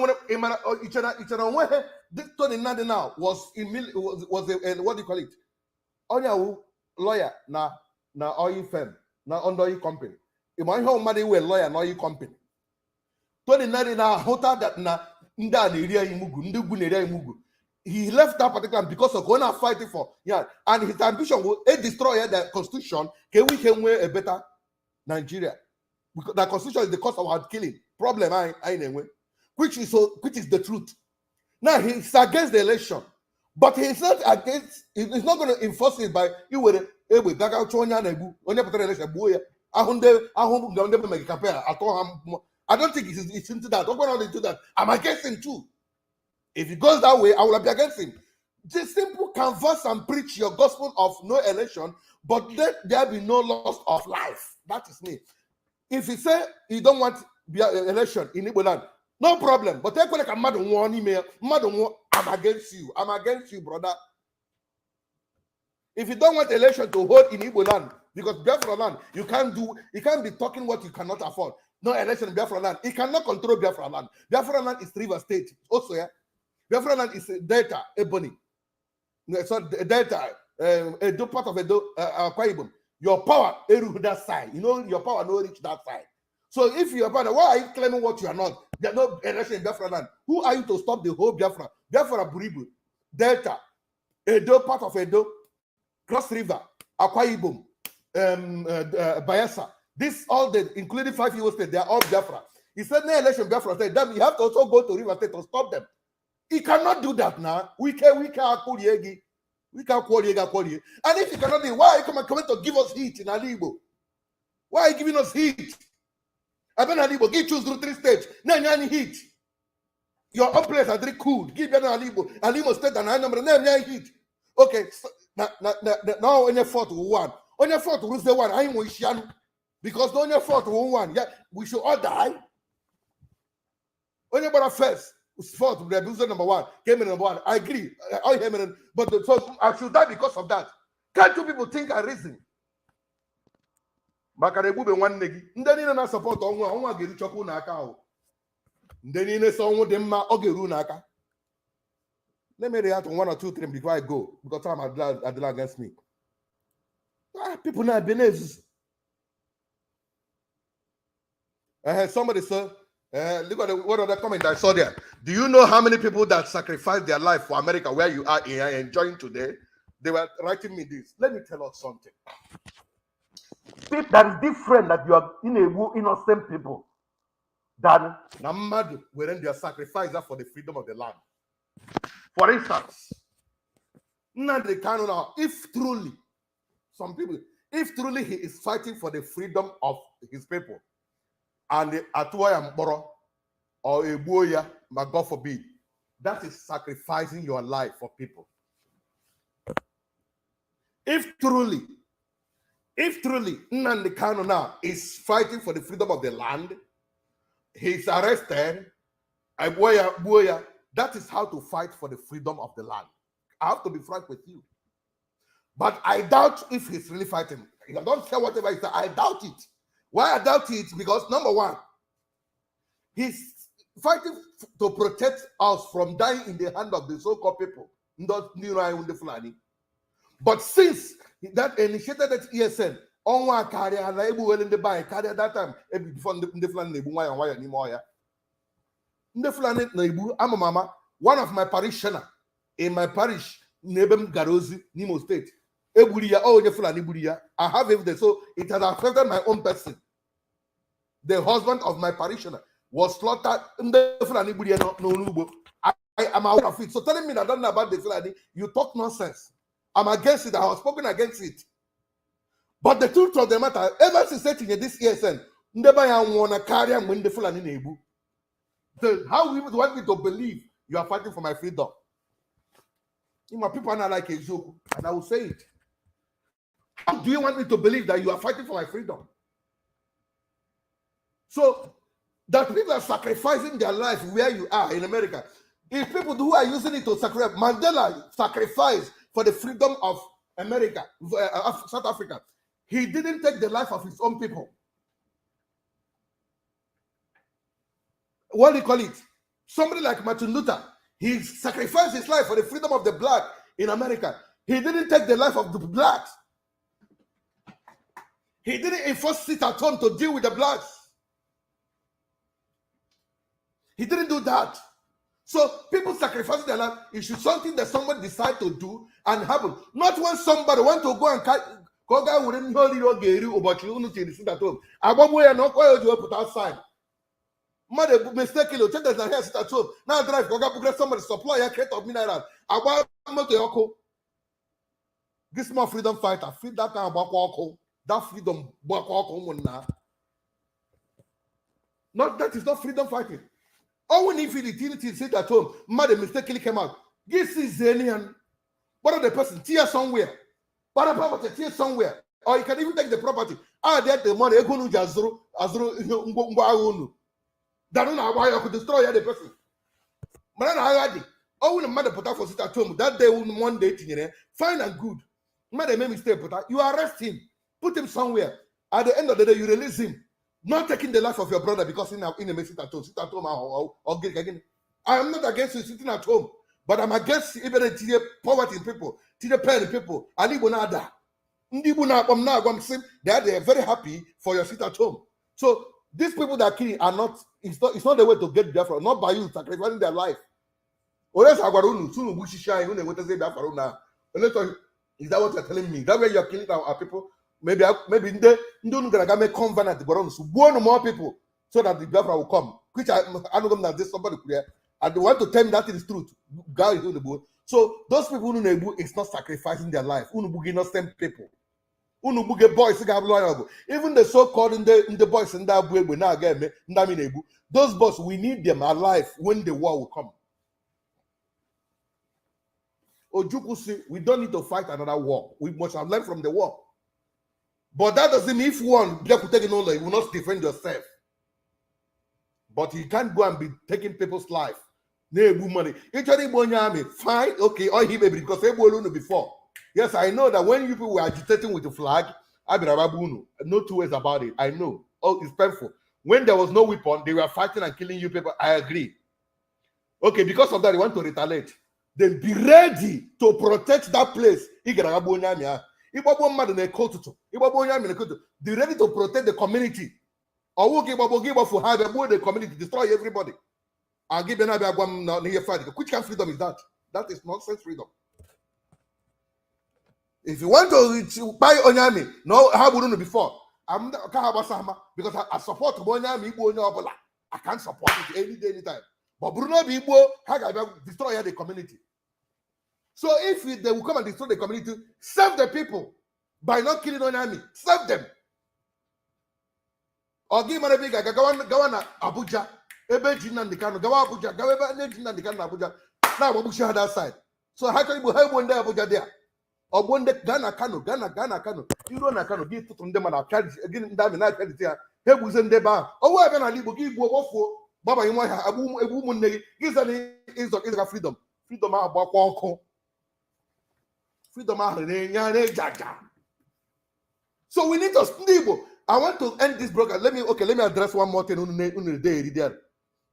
this Tony Nnadi now was what do you call it? Onye lawyer na oil firm na under oil company. Imagine how money we lawyer na oil company. Tony Nnadi na hota that na nda na area imugu ndugu na area imugu. He left that particular because of going and fighting for and his ambition will destroy the constitution. Can we a better Nigeria? Because the constitution is the cause of our killing. Problem which is the truth. Now he's against the election. But he's not against, he's not going to enforce it by you with a I don't think it's into that. Don't go on into that. I'm against him too. If it goes that way, I will be against him. Just simple canvas and preach your gospel of no election, but let there be no loss of life. That is me. If you say you don't want election in Igbo land, no problem. But take like a madam one email, I'm against you. I'm against you, brother. If you don't want election to hold in Igbo land, because Biafra land, you can't be talking what you cannot afford. No election in Biafra land. You cannot control Biafra land. Biafra land is River State. Also, yeah. Biafra land is Delta, Ebony. So Delta, Edo part of Edo, Akwa Ibom. Your power, that side. You know, your power no reach that side. So if you're brother, why are you claiming what you are not? There's no election in Biafra land. Who are you to stop the whole Biafra? Biafra Buribu, Delta, Edo part of Edo, Cross River, Akwa Ibom, Bayelsa. This all including 5 Igbo states, they are all Biafra. He said no election Biafra state. Then you have to also go to River State to stop them. He cannot do that now. We can't call Yegi. We can't call Yegi. And if you cannot do it, why are you coming to give us heat in Alibo? Why are you giving us heat? I've been Alibo. Give choose through 3 states. No heat. Your own place are very cool. Give them Alibo state and I number no heat. Okay. So, now on your 4-1. On your 4 to lose the one. I am Wishian. Because on your 4-1. Yeah, we should all die. On your brother first. Fourth, revolution number 1, came in number 1. I agree. But so I should die because of that. Can't you people think and reason? Makarebu one negi. Ndeni na support onwa geru choku na aka o. Ndeni na so onwo de mma ogeru na aka. Let me react on 1 or 2 things before I go because time are against me. People now benefits. Somebody said. Look at what other comment I saw there. Do you know how many people that sacrificed their life for America where you are enjoying today? They were writing me this. Let me tell us something. If that is different that you are innocent people than Namad when they are sacrificed for the freedom of the land. For instance, if truly some people, if truly he is fighting for the freedom of his people, and Atuaya Mboro or Ebuoya, God forbid, that is sacrificing your life for people. If truly Nnamdi Kanu now is fighting for the freedom of the land, he's arrested, Ebuoya, that is how to fight for the freedom of the land. I have to be frank with you. But I doubt if he's really fighting. I don't care whatever he says. I doubt it. Why I doubt it? Because number one, he's fighting to protect us from dying in the hand of the so-called people. But since that initiated that ESN, onwa carry and able in the buy carry at that time before the flan why anymore. The flan I'm a mama, one of my parishioner in my parish, Nebem Garozi, Nimo State. I have evidence, so it has affected my own person. The husband of my parishioner was slaughtered in the Fulani. I am aware of it. So telling me that I don't know about the Fulani, you talk nonsense. I'm against it. I have spoken against it. But the truth of the matter, ever since setting this ESN, never want to carry on when the Fulani Nebu. So how you want me to believe you are fighting for my freedom? My people are not like a joke, and I will say it. How do you want me to believe that you are fighting for my freedom? So that people are sacrificing their life where you are in America. If people who are using it to sacrifice, Mandela sacrificed for the freedom of America, South Africa. He didn't take the life of his own people. What do you call it? Somebody like Martin Luther, he sacrificed his life for the freedom of the black in America. He didn't take the life of the blacks. He didn't enforce it at home to deal with the blacks. He didn't do that. So people sacrificing their life, it should something that somebody decide to do and happen. Not when somebody want to go and go wouldn't hold you about you to sit at home. I want to not quite to put outside. Mother mistakenly take that here sit at home. Now drive go somebody supply a crate of mineral. I want to this small freedom fighter, free that kind of that freedom not that is not freedom fighting. Oh, when if it sit at home, mother mistakenly came out. This is Zenian. What are the person? Tear somewhere. What about the tear somewhere? Or you can even take the property. There the money. That don't know why you could destroy the person. Oh, when the mother put out for sit at home, that day one day, fine and good. Mother made mistake, but you arrest him, put him somewhere. At the end of the day, you release him. Not taking the life of your brother because in a sit at home or get again. I am not against you sitting at home, but I'm against even the poverty people, the pain people. They are very happy for your sit at home. So these people that are killing are not. It's not the way to get Biafra. Not by you sacrificing their life. Is that what you're telling me? That way you're killing our people. Maybe don't gonna make covenant born more people so that the Biafra will come. Which I know them that this somebody clear. I want to tell me that is truth. So those people who know it's not sacrificing their life. Innocent people. Boys even the so-called in the boys in that those boys, we need them alive when the war will come. Ojuku, we don't need to fight another war. We must have learned from the war. But that doesn't mean if one you will not defend yourself. But you can't go and be taking people's life. Money. Fine, okay, or he maybe because before. Yes, I know that when you people were agitating with the flag, no two ways about it. I know. Oh, it's painful. When there was no weapon, they were fighting and killing you people. I agree. Okay, because of that, they want to retaliate. Then be ready to protect that place. Be ready to protect the community. Or we'll give for how the community destroy everybody. I'll give you fight. Which kind of freedom is that? That is nonsense freedom. If you want to buy Onyami, no, how would you before? I'm not because I support Onyami. I can't support it any day, anytime. But Bruno Bibo, how can I destroy the community? So if they will come and destroy the community, save the people. by not killing an enemy. Serve them. Or give me a big Gawana Abuja. Ebe Nnamdi Kanu, Gawa Abuja, Gawa Nnamdi Kanu Abuja. Now Abuja that side. So how can you have one day Abuja there? Or one day Ghana Kanu. You don't know Kanu. Give to them and I'll charge again. Damn, I can't tell. He was in the bar. Oh, we're gonna leave. Give you for Baba. You want a woman? Gives an is a freedom. Freedom about walk. Freedom out. So we need to stable. I want to end this broadcast. Let me address one more thing on the day.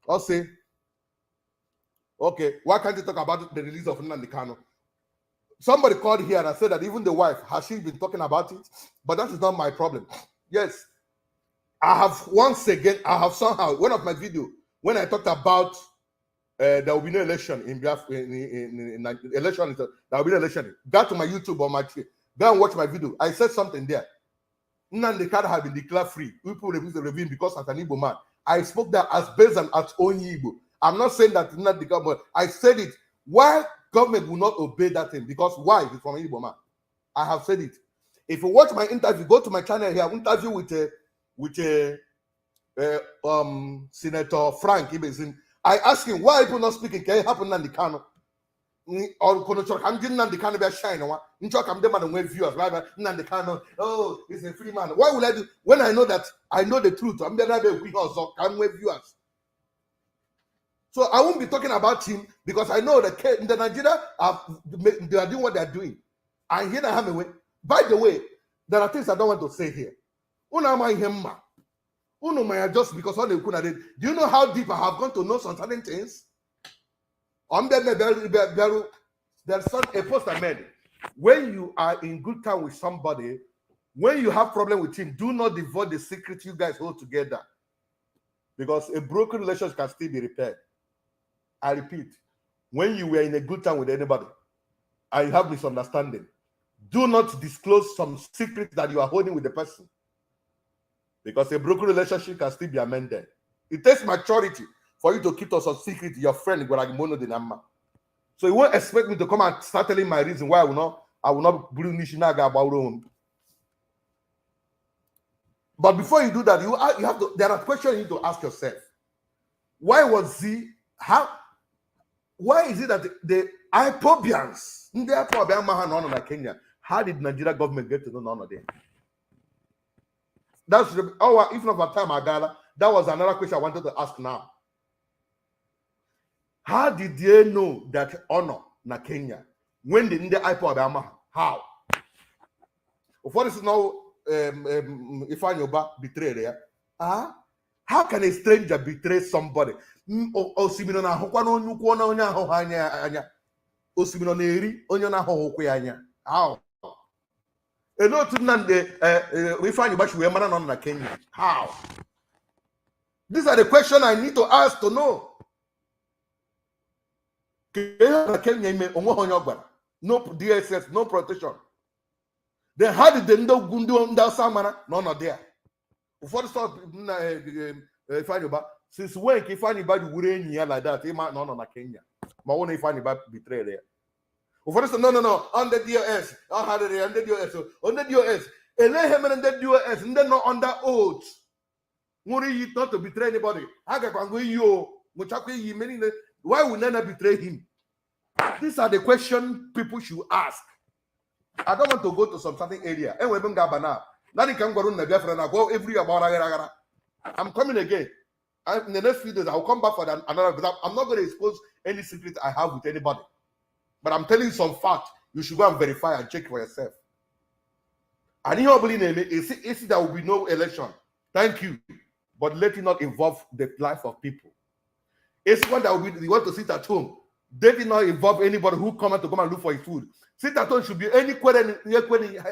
I'll say, okay, why can't you talk about the release of Nnamdi Kanu? Somebody called here and said that even the wife, has she been talking about it? But that is not my problem. Yes, I have somehow, one of my videos, when I talked about there will be no election in Biafra, in election, there will be no election. Go to my YouTube or my tree. Go and watch my video. I said something there. Nnamdi Kanu have been declared free. People refuse the ravine because as an Igbo man. I spoke that as based on as only Igbo. I'm not saying that Nnamdi Kanu, but I said it. Why government will not obey that thing? Because why? It's from an Igbo man. I have said it. If you watch my interview, go to my channel here. Interview with Senator Frank Ibezin. I asked him why people not speaking. Can it happen Nnamdi Kanu? Or I'm getting Nnamdi Kanu be shine. I'm them and wave viewers. Right? Nnamdi Kanu, oh, he's a free man. Why would I do when I know that I know the truth? I'm the other way also can wave viewers. So I won't be talking about him because I know that the Nigeria they are doing what they are doing. And here I am away. By the way, there are things I don't want to say here. Just because all they could have did. Do you know how deep I have gone to know some certain things? There's a post I made. When you are in good time with somebody, when you have problem with him, do not divulge the secret you guys hold together. Because a broken relationship can still be repaired. I repeat, when you were in a good time with anybody and you have misunderstanding, do not disclose some secret that you are holding with the person. Because a broken relationship can still be amended. It takes maturity for you to keep us a secret, your friend. So you won't expect me to come and start telling my reason why I will not bring Nishinaga about home. But before you do that, you have to. There are questions you need to ask yourself. Why was he? Why is it that the Ipobians, Kenya, how did Nigeria government get to know none of them? That's if not for time, Agala. That was another question I wanted to ask now. How did they know that honor na Kenya when they didn't Ipobiama? How? What is now if I betray there? How can a stranger betray somebody? How? How? These are the questions I need to ask to know. No DSS, no protection. Then how did the Gundu Samana? None of there. Before the start, since when if anybody would here like that, he might not on Kenya. But when if anybody betray there. Before the no, under DOS, I had it under DOS, under DOS, and let him under DOS, and then not under oath. Worry not to betray anybody. I can go you, meaning why would Nana betray him? These are the questions people should ask. I don't want to go to some certain area. And we bring Gabana. Nothing can go on the Biafra and I go every about. I'm coming again. In the next few days, I'll come back for another. I'm not going to expose any secret I have with anybody. But I'm telling you some fact. You should go and verify and check for yourself. And you believe in me, is there will be no election. Thank you. But let it not involve the life of people. It's one that will be, you want to sit at home. Let it not involve anybody who come out to come and look for his food. Sit at home should be any query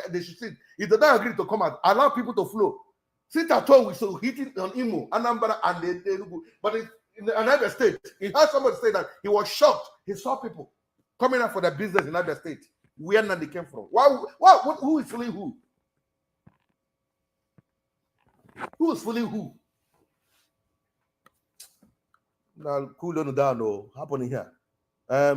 they should sit. If they don't agree to come out, allow people to flow. Sit at home with so hitting on Imo, Anambra, and they but in another state, he had somebody say that he was shocked. He saw people coming out for their business in another state. Where they came from? Who is fooling who? Who is fooling who? Now, cool down, no happening here.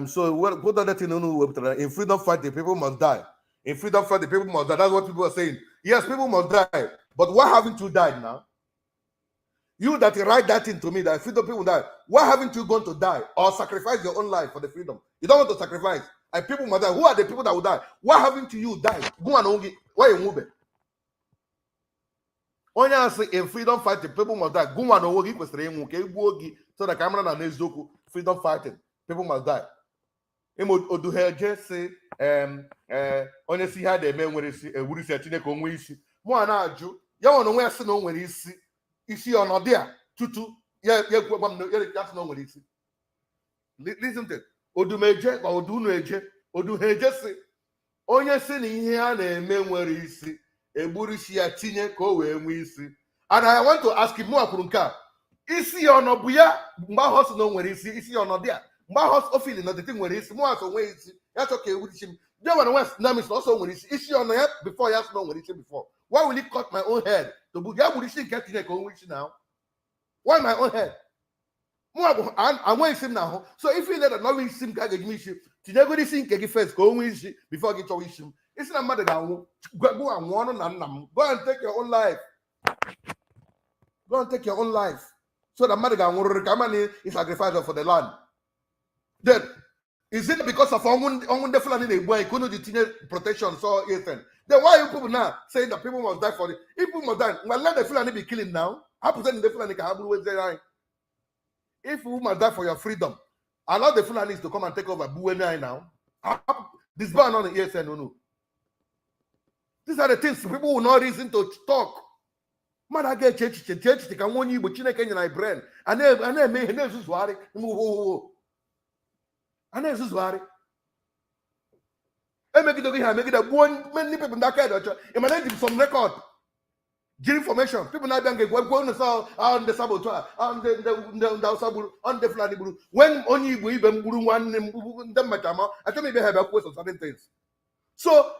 So what other thing in freedom fighting, people must die. In freedom fight, the people must die. That's what people are saying. Yes, people must die. But why haven't you died now? You that write that into me, that freedom people die. Why haven't you gone to die or sacrifice your own life for the freedom? You don't want to sacrifice. And people must die. Who are the people that will die? Why haven't you died? Go and only. Why you move it? Only answer in freedom fighting, people must die. Go and only so the camera and Nezoku, freedom fighting, people must die. Oduheje say, only see how the men will see a woody setting a conwisi. More na aju, ya want to wear snow when he see. Isi or not there, tutu, yeah, that's not what he see. Listen to it. Odumeje or Oduneje, Oduheje say, onye sin in here and men where he see a burishia tinye ko we see. And I want to ask him more kurunka. Isi or no buya, Mahos no where he see, isi or not there. Mahos of feeling not the thing where he see, more so way see. That's okay with him. There one West name is also when he see, isi or not before you know when he see before. Why will he cut my own head? The Buddha would see getting a conviction now. Why my own head? I want him now. So if you let a novice sim gag mission, to never think a first go with before I get to wish him. It's not matter now. Go and one and go and take your own life. Go and take your own life. So the mother can is sacrificed for the land. Then is it because of on the Fulani boy couldn't the protection so Ethan? Then why are you people now saying that people must die for it? If people must die, well, let the Fulani be killing now. How percent the Fulani can have always if you must die for your freedom, allow the Fulanis to come and take over Buenai now. This ban on the ESN, no. These are the things people will not reason to talk. Man, I get church, they can warn you, but you can't get brain. And then make an worry. And then worry. I make it a one many people that care. Imagine some record. Give information. People now don't get going on the saboteur, on the sabu, on the floody blue. When only we even one them matama, I think maybe have a question of certain things. So,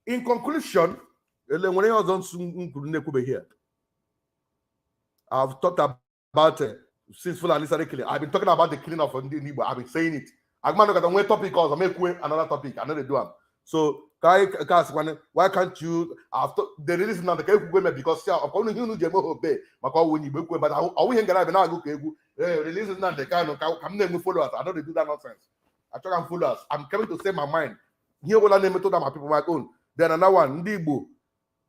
in conclusion, when I was on here, I've talked about since Fulani started killing. I've been talking about the killing of Ndi Igbo. I've been saying it. I'm not going to topic because I make another topic. I know they do them. So, why can't you after the release now the guy because upon you know obey but I we ain't gonna now go release now the kind of come name followers. I know they do that nonsense. I try and follow us. I'm coming to say my mind. Here will I name to my people my own. Then another one, Ndi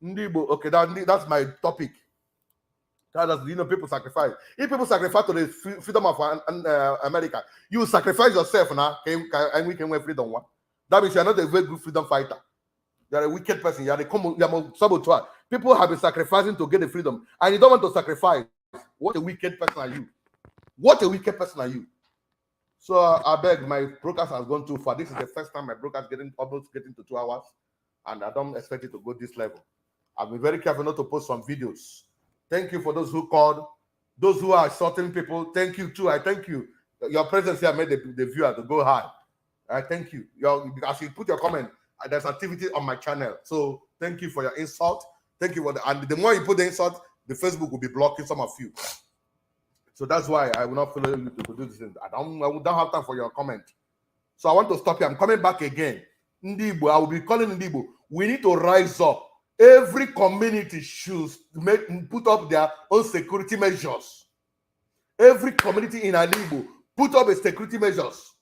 Igbo. Okay, that's my topic. That's people sacrifice. If people sacrifice to the freedom of America, you sacrifice yourself now, and we can wear freedom one. That means you're not a very good freedom fighter. You're a wicked person. You're a saboteur. People have been sacrificing to get the freedom, and you don't want to sacrifice. What a wicked person are you? What a wicked person are you? So I beg, my broadcast has gone too far. This is the first time my broadcast almost getting to 2 hours, and I don't expect it to go this level. I've been very careful not to post some videos. Thank you for those who called, those who are sorting people. Thank you too. I thank you. Your presence here made the viewer to go high. I thank you. As you put your comment, there's activity on my channel. So thank you for your insult. Thank you for and the more you put the insult, the Facebook will be blocking some of you. So that's why I will not follow you to do this. I don't have time for your comment. So I want to stop here. I'm coming back again. Ndi Igbo, I will be calling Ndi Igbo. We need to rise up. Every community should put up their own security measures. Every community in Ndi Igbo put up a security measures.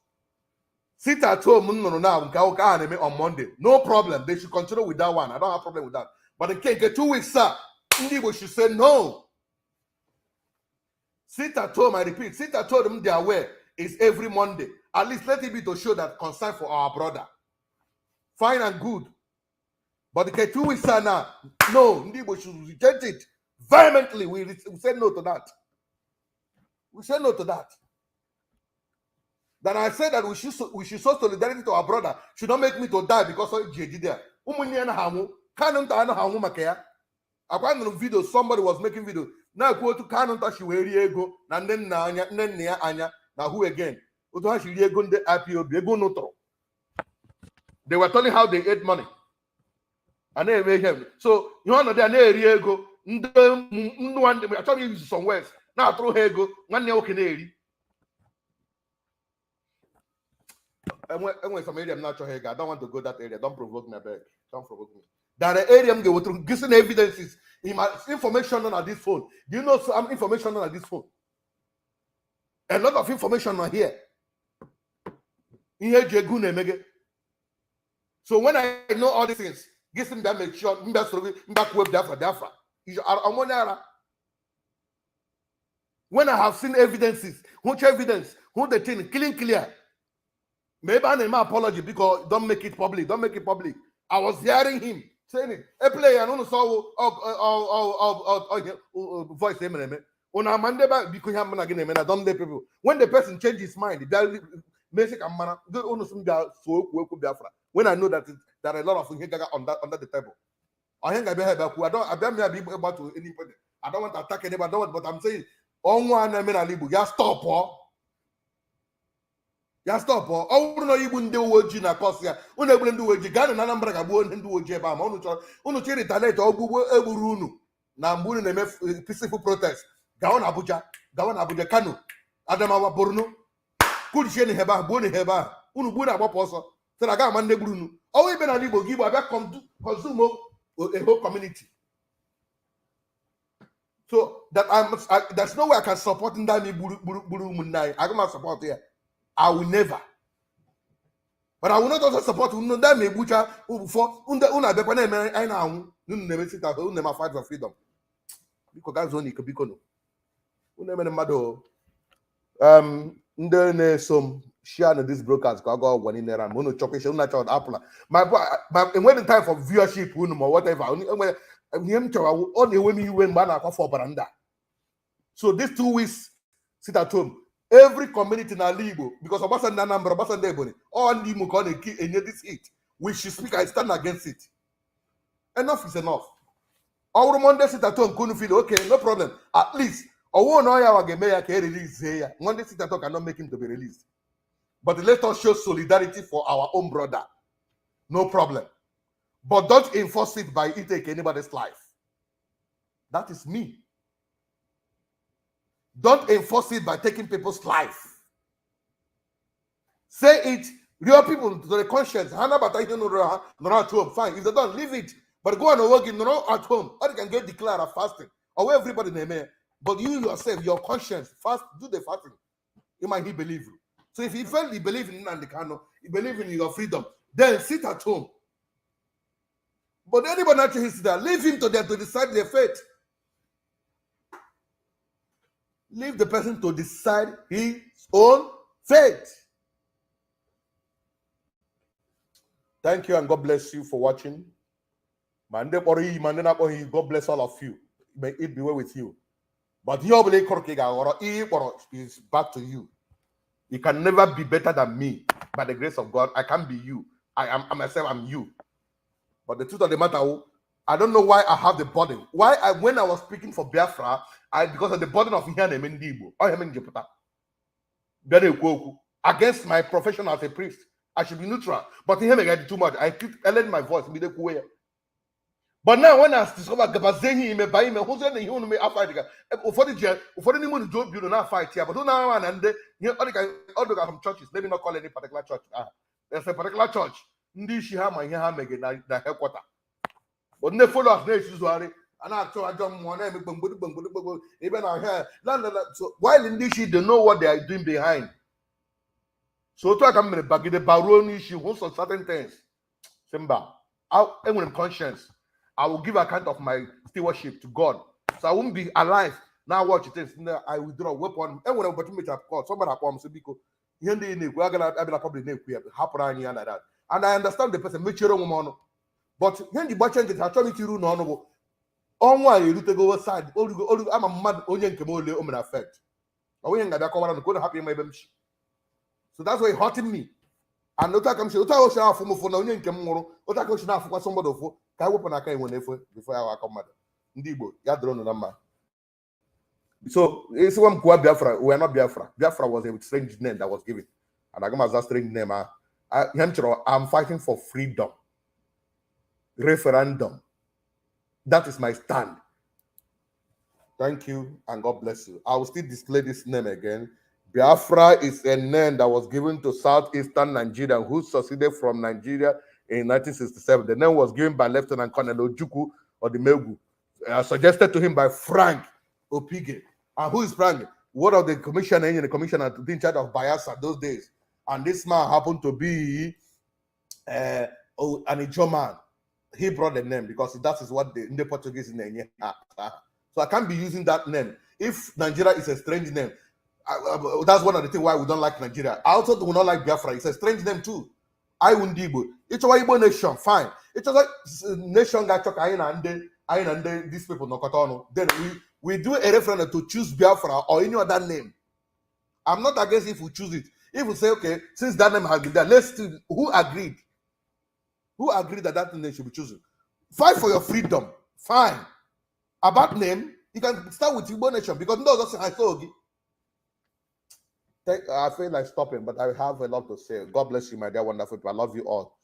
Sit at home now on Monday. No problem. They should continue with that one. I don't have a problem with that. But they can't get 2 weeks, sir. Ndi Igbo should say no. Sit at home, I repeat, sit at home, they are aware. It's every Monday. At least let it be to show that concern for our brother. Fine and good. But okay, 2 weeks now, no, Ndi Igbo should reject it vehemently. We say no to that. We say no to that. Then I said that we should show solidarity to our brother. Should not make me to die because of JD there. I found a video, somebody was making video. Now go to Canada, she will ego, and then Anya, now who again? They were telling how they ate money. And they made him. So you want to go, I told you some words. Now throw her go, one year canary. And when some area I'm not sure, I don't want to go that area. Don't provoke me, I beg. come from that area I'm going to give some evidences. Information on this phone. Do you know some information on this phone? A lot of information on here. So when I know all these things, give them that make sure back web Biafra. When I have seen evidences, which evidence, who the thing, clear. Maybe I need my apology because don't make it public. Don't make it public. I was hearing him saying it. A player, I don't know voice name. When I'm under because I'm not going to don't let people. When the person changes his mind, when I know that there are a lot of things under the table. I don't want to attack anybody, but I'm saying, just stop. Ya stop ọ bụrụ na igbu ndị uwe ojii na kọs ya unu egburu ndị uwe ojii gaa na Anambra ga gbuo ndị uwe ojii ebe a ma unu chọrọ retaliate ogbugbo egburu unu na mgbe unu na-eme peaceful protest gawa na Abuja Kano Adamawa Borno kudichie na hebe ahụ gbuo na hebe ahụ unu gbuo na-agbapụ ọsọ sị na ga ama ndị gburu unu ọnwa ibe na Igbo gị Igbo abịa consume a whole community. So that there's no way I can support ndị amị gburu ụmụnne anyị. I can't support here. I will never. But I will not also support that may butcher for una bekwane I now never sit out never fight for freedom. Because that's only Kabikono. Unemene mado ndene some share this broadcast go 1 in there mono chokesha una child apple. My when the time for viewership or whatever him to only when you win man for baranda. So these 2 weeks sit at home. Every community in Igbo, because of Obasanjo Anambra, Obasanjo Ebonyi, all the Mukone and this heat, we should speak. I stand against it. Enough is enough. Our Monday sit at home couldn't feel okay, no problem. At least, I won't know how I can release here. Monday sit at home cannot make him to be released. But let us show solidarity for our own brother. No problem. But don't enforce it by taking anybody's life. That is me. Don't enforce it by taking people's life. Say it, real people to the conscience. Not at home, fine. If they don't, leave it. But go and work in not at home. Or you can get declared a fasting. Or everybody in the But you yourself, your conscience, fast, do the fasting. You might believe you. So if you felt you believe in Nandikano, you believe in your freedom, then sit at home. But anybody not to that, leave him to decide their fate. Leave the person to decide his own fate. Thank you and God bless you for watching. God bless all of you. May it be well with you. But is back to you. You can never be better than me. By the grace of God, I can't be you. I myself, I'm you. But the truth of the matter, I don't know why I have the burden. When I was speaking for Biafra, because of the burden of Ndi Igbo, against my profession as a priest, I should be neutral. But here I get too much. I keep letting my voice. But now when I discover Gabazenhi me buy me, who's any human me fight for the job you do not fight here. But now and then all the churches, maybe not call any particular church. There's a particular church. Ndi Shihama here again the headquarters. But they follow us usually. And I told I don't want even our hair. So while in this they know what they are doing behind. So to come in the baron issue, most of certain things. Simba, I'm conscience. I will give account of my stewardship to God. So I won't be alive. Now watch it is. I withdraw weapon. And when opportunity of course, somebody comes to because we're gonna probably happen like that. And I understand the person, make sure but when the butcher gets actually to rule honorable, on why you to go aside, I'm a mad onion camole omen effect. I wouldn't get that cover and couldn't happy my bench. So that's why hurting me. And no time she will say for no onion camoro, what I go should have for somebody for can open a kind before I come. Ndi Igbo, ya drone number. So it's one Biafra. We are not Biafra. Biafra was a strange name that was given. And I got a strange name. I'm fighting for freedom. Referendum. That is my stand. Thank you and God bless you. I will still display this name again. Biafra is a name that was given to southeastern Nigeria who succeeded from Nigeria in 1967. The name was given by Lieutenant Colonel Ojukwu Odimegu, suggested to him by Frank Opige. And who is Frank? One of the commissioner in charge of Bayelsa those days. And this man happened to be an Ijo man. He brought the name because that is what the Portuguese name. So I can't be using that name. If Nigeria is a strange name, that's one of the things why we don't like Nigeria. I also do not like Biafra. It's a strange name too. Ndi Igbo. It's a Igbo nation, fine. It's like nation got talk and these people no kotono. Then we do a referendum to choose Biafra or any other name. I'm not against if we choose it. If we say, okay, since that name has been there, let's see who agreed. Who agreed that name should be chosen? Fight for your freedom. Fine. About name, you can start with Igbo nation because no, that's I saw. I feel like stopping, but I have a lot to say. God bless you, my dear wonderful people. I love you all.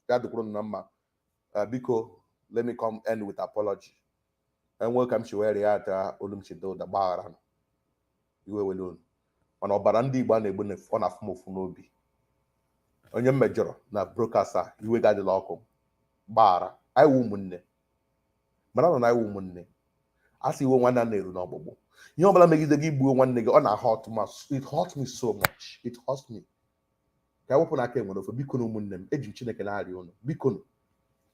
Biko, let me come end with apology. And welcome to where at Olumchido the Baran. You were alone. On Obarandi Ban on a Fumofunobi. On your major, na broadcaster, you will get the local. Bara, I woman. But I woman. I see one name no bobo. You know, but I make the give one nigga on a hot mass. It hurts me so much. It hurts me. I open a came of a Bikono Munem, Edging Chinekanarion, Bikono.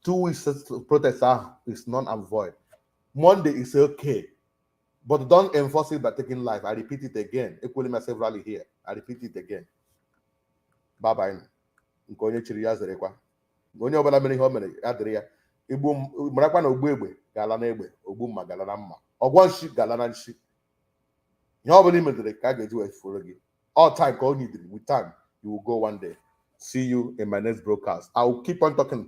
2 weeks protest is non and void. Monday is okay. But don't enforce it by taking life. I repeat it again. Equally myself rally here. I repeat it again. Bye bye. Nkonye chiriya zerekwa. Onye obala meni homene adria. Igbo marakwa na ogbu egbe gala na egbe, ogbu mma gala na mma. Ogwo nshi gala na nshi. Ihe obala imedere ka ga eji we foro gi. All time ka only with time you will go one day. See you in my next broadcast. I will keep on talking.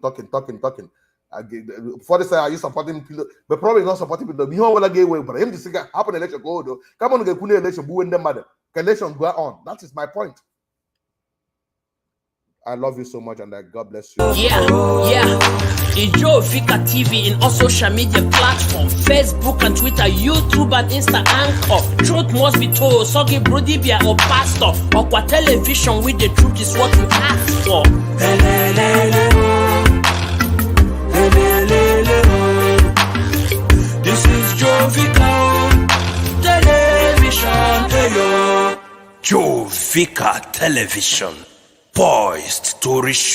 For this, are you supporting people? But probably not supporting people. You want to get away, but him this happen election go though. Come on, get cool election. Boo in the mother. Election go on. That is my point. I love you so much, and God bless you. Yeah. Enjoy Fika TV in all social media platforms: Facebook and Twitter, YouTube and Insta Anchor. Truth must be told. Sogi Brodibia or Pastor or qua television with the truth is what you ask for. This is Joe Fika Television. Joe Fika Television, poised to reach